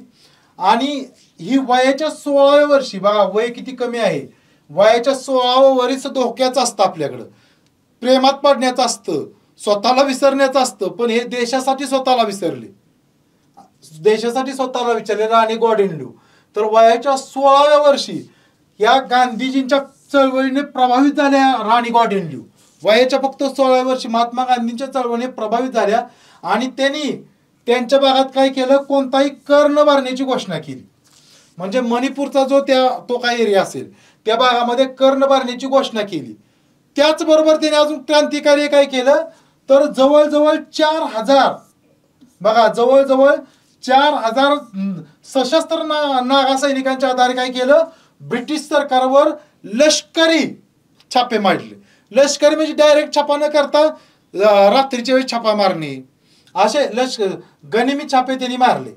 आणि ही वयाच्या 16व्या वर्षी, बघा वय किती कमी आहे, वयाच्या 16वं वर्ष धोक्याचं असतं आपल्याकडं, प्रेमात पडण्याचं असतं, स्वतःला विसरण्याचं असतं. पण हे देशासाठी स्वतःला विसरले, देशासाठी स्वतःला विचारले राणी गॉर्डेनल्यू. तर वयाच्या 16व्या वर्षी या गांधीजींच्या चळवळीने प्रभावित झाल्या राणी गॉर्डेनल्यू. वयाच्या फक्त 16व्या वर्षी महात्मा गांधींच्या चळवळीने प्रभावित झाल्या आणि त्यांनी त्यांच्या भागात काय केलं, कोणताही कर न भरण्याची घोषणा केली. म्हणजे मणिपूरचा जो तो काही एरिया असेल त्या भागामध्ये कर न भरण्याची घोषणा केली. त्याचबरोबर त्याने अजून क्रांतिकारी काय केलं तर जवळजवळ 4000, बघा जवळजवळ 4000 सशस्त्र नागा सैनिकांच्या आधारे काय केलं, ब्रिटिश सरकारवर लष्करी छापे मारले. लष्करी म्हणजे डायरेक्ट छापा न करता रात्रीच्या वेळी छापा मारणे, असे गनिमी छापे त्यांनी मारले.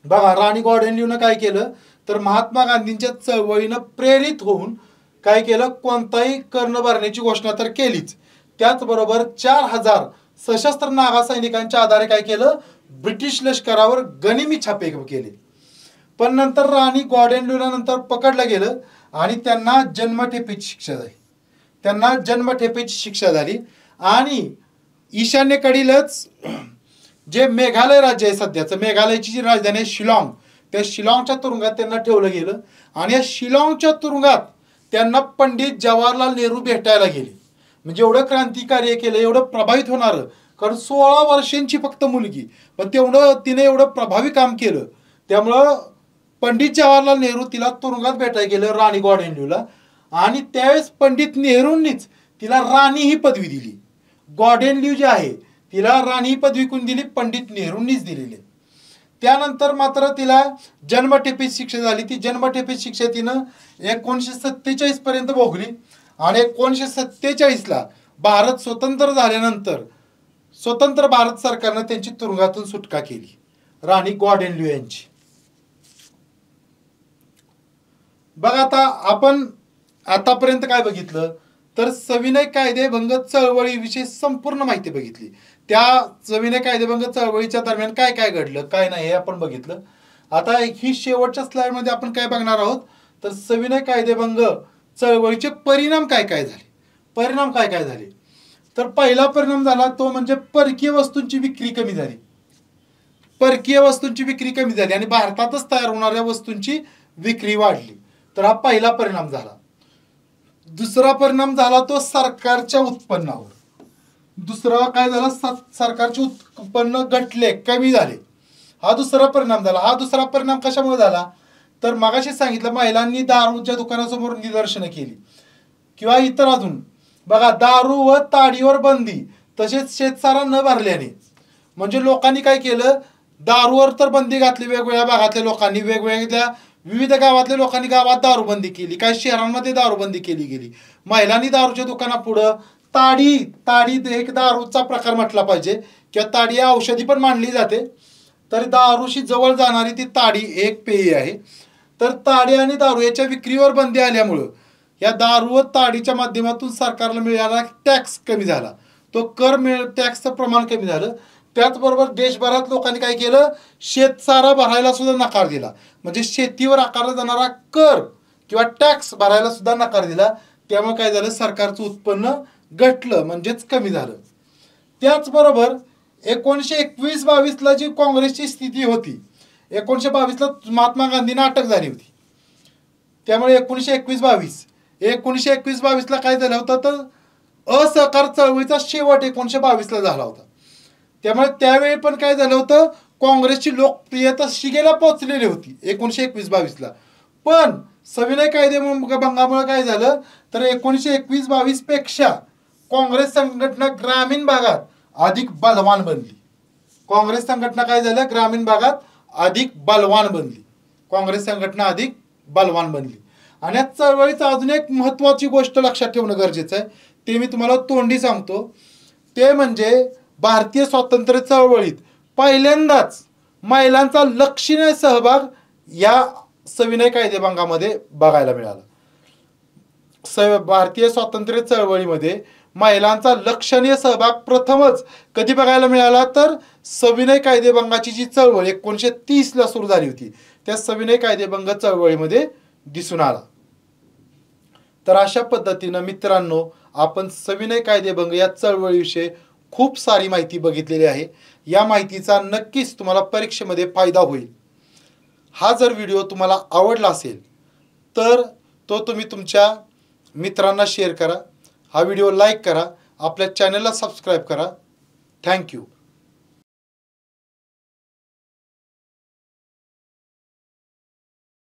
बघा, राणी गॉर्डेनल्यूनं काय केलं तर महात्मा गांधींच्या चळवळीनं प्रेरित होऊन काय केलं, कोणताही कर न भरण्याची घोषणा तर केलीच, त्याचबरोबर 4000 सशस्त्र नागा सैनिकांच्या आधारे काय केलं, ब्रिटिश लष्करावर गनिमी छापे केले. पण नंतर राणी गॉर्डेनल्यूला नंतर पकडलं गेलं आणि त्यांना जन्मठेपेची शिक्षा झाली. त्यांना जन्मठेपेची शिक्षा झाली. आणि ईशान्येकडीलच जे मेघालय राज्य आहे सध्याचं, मेघालयची जी राजधानी आहे शिलाँग, त्या शिलाँगच्या तुरुंगात त्यांना ठेवलं गेलं. आणि या शिलाँगच्या तुरुंगात त्यांना पंडित जवाहरलाल नेहरू भेटायला गेले. म्हणजे एवढं क्रांतिकार्य केलं, एवढं प्रभावित होणारं, कारण 16 वर्षांची फक्त मुलगी, पण तिने एवढं प्रभावी काम केलं. त्यामुळं पंडित जवाहरलाल नेहरू तिला तुरुंगात भेटायला गेलं राणी गॉर्डेनल्यूला. आणि त्यावेळेस पंडित नेहरूंनीच तिला राणी ही पदवी दिली. गॉर्डेनल्यू जी आहे तिला राणी ही पदवी कोण दिली, पंडित नेहरूंनीच दिलेली. त्यानंतर मात्र तिला जन्मठेपेची शिक्षा झाली. ती जन्मठेपेची शिक्षा तिनं 1947 पर्यंत भोगली. आणि 1947ला भारत स्वतंत्र झाल्यानंतर स्वतंत्र भारत सरकारनं त्यांची तुरुंगातून सुटका केली, राणी गॉर्डेनल्यू यांची. बघा, आता आपण आतापर्यंत काय बघितलं तर सविनय कायदेभंग चळवळीविषयी संपूर्ण माहिती बघितली. त्या सविनय कायदेभंग चळवळीच्या दरम्यान काय काय घडलं काय नाही हे आपण बघितलं. आता ही शेवटच्या स्लाइडमध्ये आपण काय बघणार आहोत तर सविनय कायदेभंग चळवळीचे परिणाम काय काय झाले. परिणाम काय काय झाले तर पहिला परिणाम झाला तो म्हणजे परकीय वस्तूंची विक्री कमी झाली. परकीय वस्तूंची विक्री कमी झाली आणि भारतातच तयार होणाऱ्या वस्तूंची विक्री वाढली. तर हा पहिला परिणाम झाला. दुसरा परिणाम झाला तो सरकारच्या उत्पन्नावर. दुसरा काय झाला, सरकारचे उत्पन्न घटले, कमी झाले, हा दुसरा परिणाम झाला. हा दुसरा परिणाम कशामुळे झाला तर मगाशी सांगितलं, महिलांनी दारूच्या दुकानासमोर निदर्शनं केली किंवा इतर अजून. बघा, दारू व ताडीवर बंदी, तसेच शेतसारा न भरल्याने, म्हणजे लोकांनी काय केलं, दारूवर तर बंदी घातली. वेगवेगळ्या भागातल्या लोकांनी, वेगवेगळ्या विविध गावातल्या लोकांनी गावात दारूबंदी केली, काही शहरांमध्ये दारूबंदी केली गेली. महिलांनी दारूच्या दुकानापुढं ताडी एक दारूचा प्रकार म्हटला पाहिजे किंवा ताडी या औषधी पण मानली जाते. तर दारूशी जवळ जाणारी ती ताडी एक पेय आहे. तर ताडी आणि दारू याच्या विक्रीवर बंदी आल्यामुळं या दारू व ताडीच्या माध्यमातून सरकारला मिळालेला टॅक्स कमी झाला, तो टॅक्सचं प्रमाण कमी झालं. त्याचबरोबर देशभरात लोकांनी काय केलं, शेतसारा भरायला सुद्धा नकार दिला. म्हणजे शेतीवर आकारला जाणारा कर किंवा टॅक्स भरायला सुद्धा नकार दिला. त्यामुळे काय झालं, सरकारचं उत्पन्न घटलं म्हणजेच कमी झालं. त्याचबरोबर 1921-22ला जी काँग्रेसची स्थिती होती, 1922ला महात्मा गांधींना अटक झाली होती. त्यामुळे 1921-22ला काय झालं होतं, तर असहकार चळवळीचा शेवट 1922ला झाला होता. त्यामुळे त्यावेळी पण काय झालं होतं, काँग्रेसची लोकप्रियता शिगेला पोहोचलेली होती 1921-22ला. पण सविनय कायदेभंगामुळे काय झालं, तर 1921-22 पेक्षा काँग्रेस संघटना ग्रामीण भागात अधिक बलवान बनली. काँग्रेस संघटना काय झालं, ग्रामीण भागात अधिक बलवान बनली. काँग्रेस संघटना अधिक बलवान बनली. आणि या चळवळीचं अजून एक महत्त्वाची गोष्ट लक्षात ठेवणं गरजेचं आहे, ते मी तुम्हाला तोंडी सांगतो. ते म्हणजे भारतीय स्वातंत्र्य चळवळीत पहिल्यांदाच महिलांचा लक्षणीय सहभाग या सविनय कायदेभंगामध्ये बघायला मिळाला. भारतीय स्वातंत्र्य चळवळीमध्ये महिलांचा लक्षणीय सहभाग प्रथमच कधी बघायला मिळाला, तर सविनय कायदेभंगाची जी चळवळ 1930ला सुरू झाली होती, त्या सविनय कायदेभंग चळवळीमध्ये दिसून आला. तर अशा पद्धतीनं मित्रांनो, आपण सविनय कायदेभंग या चळवळीविषयी खूप सारी माहिती बघितलेली आहे. या माहितीचा नक्कीच तुम्हाला परीक्षेमध्ये फायदा होईल. हा जर व्हिडिओ तुम्हाला आवडला असेल तर तो तुम्ही तुमच्या मित्रांना शेअर करा, हा व्हिडिओ लाईक करा, आपल्या चॅनलला सबस्क्राईब करा. थँक्यू.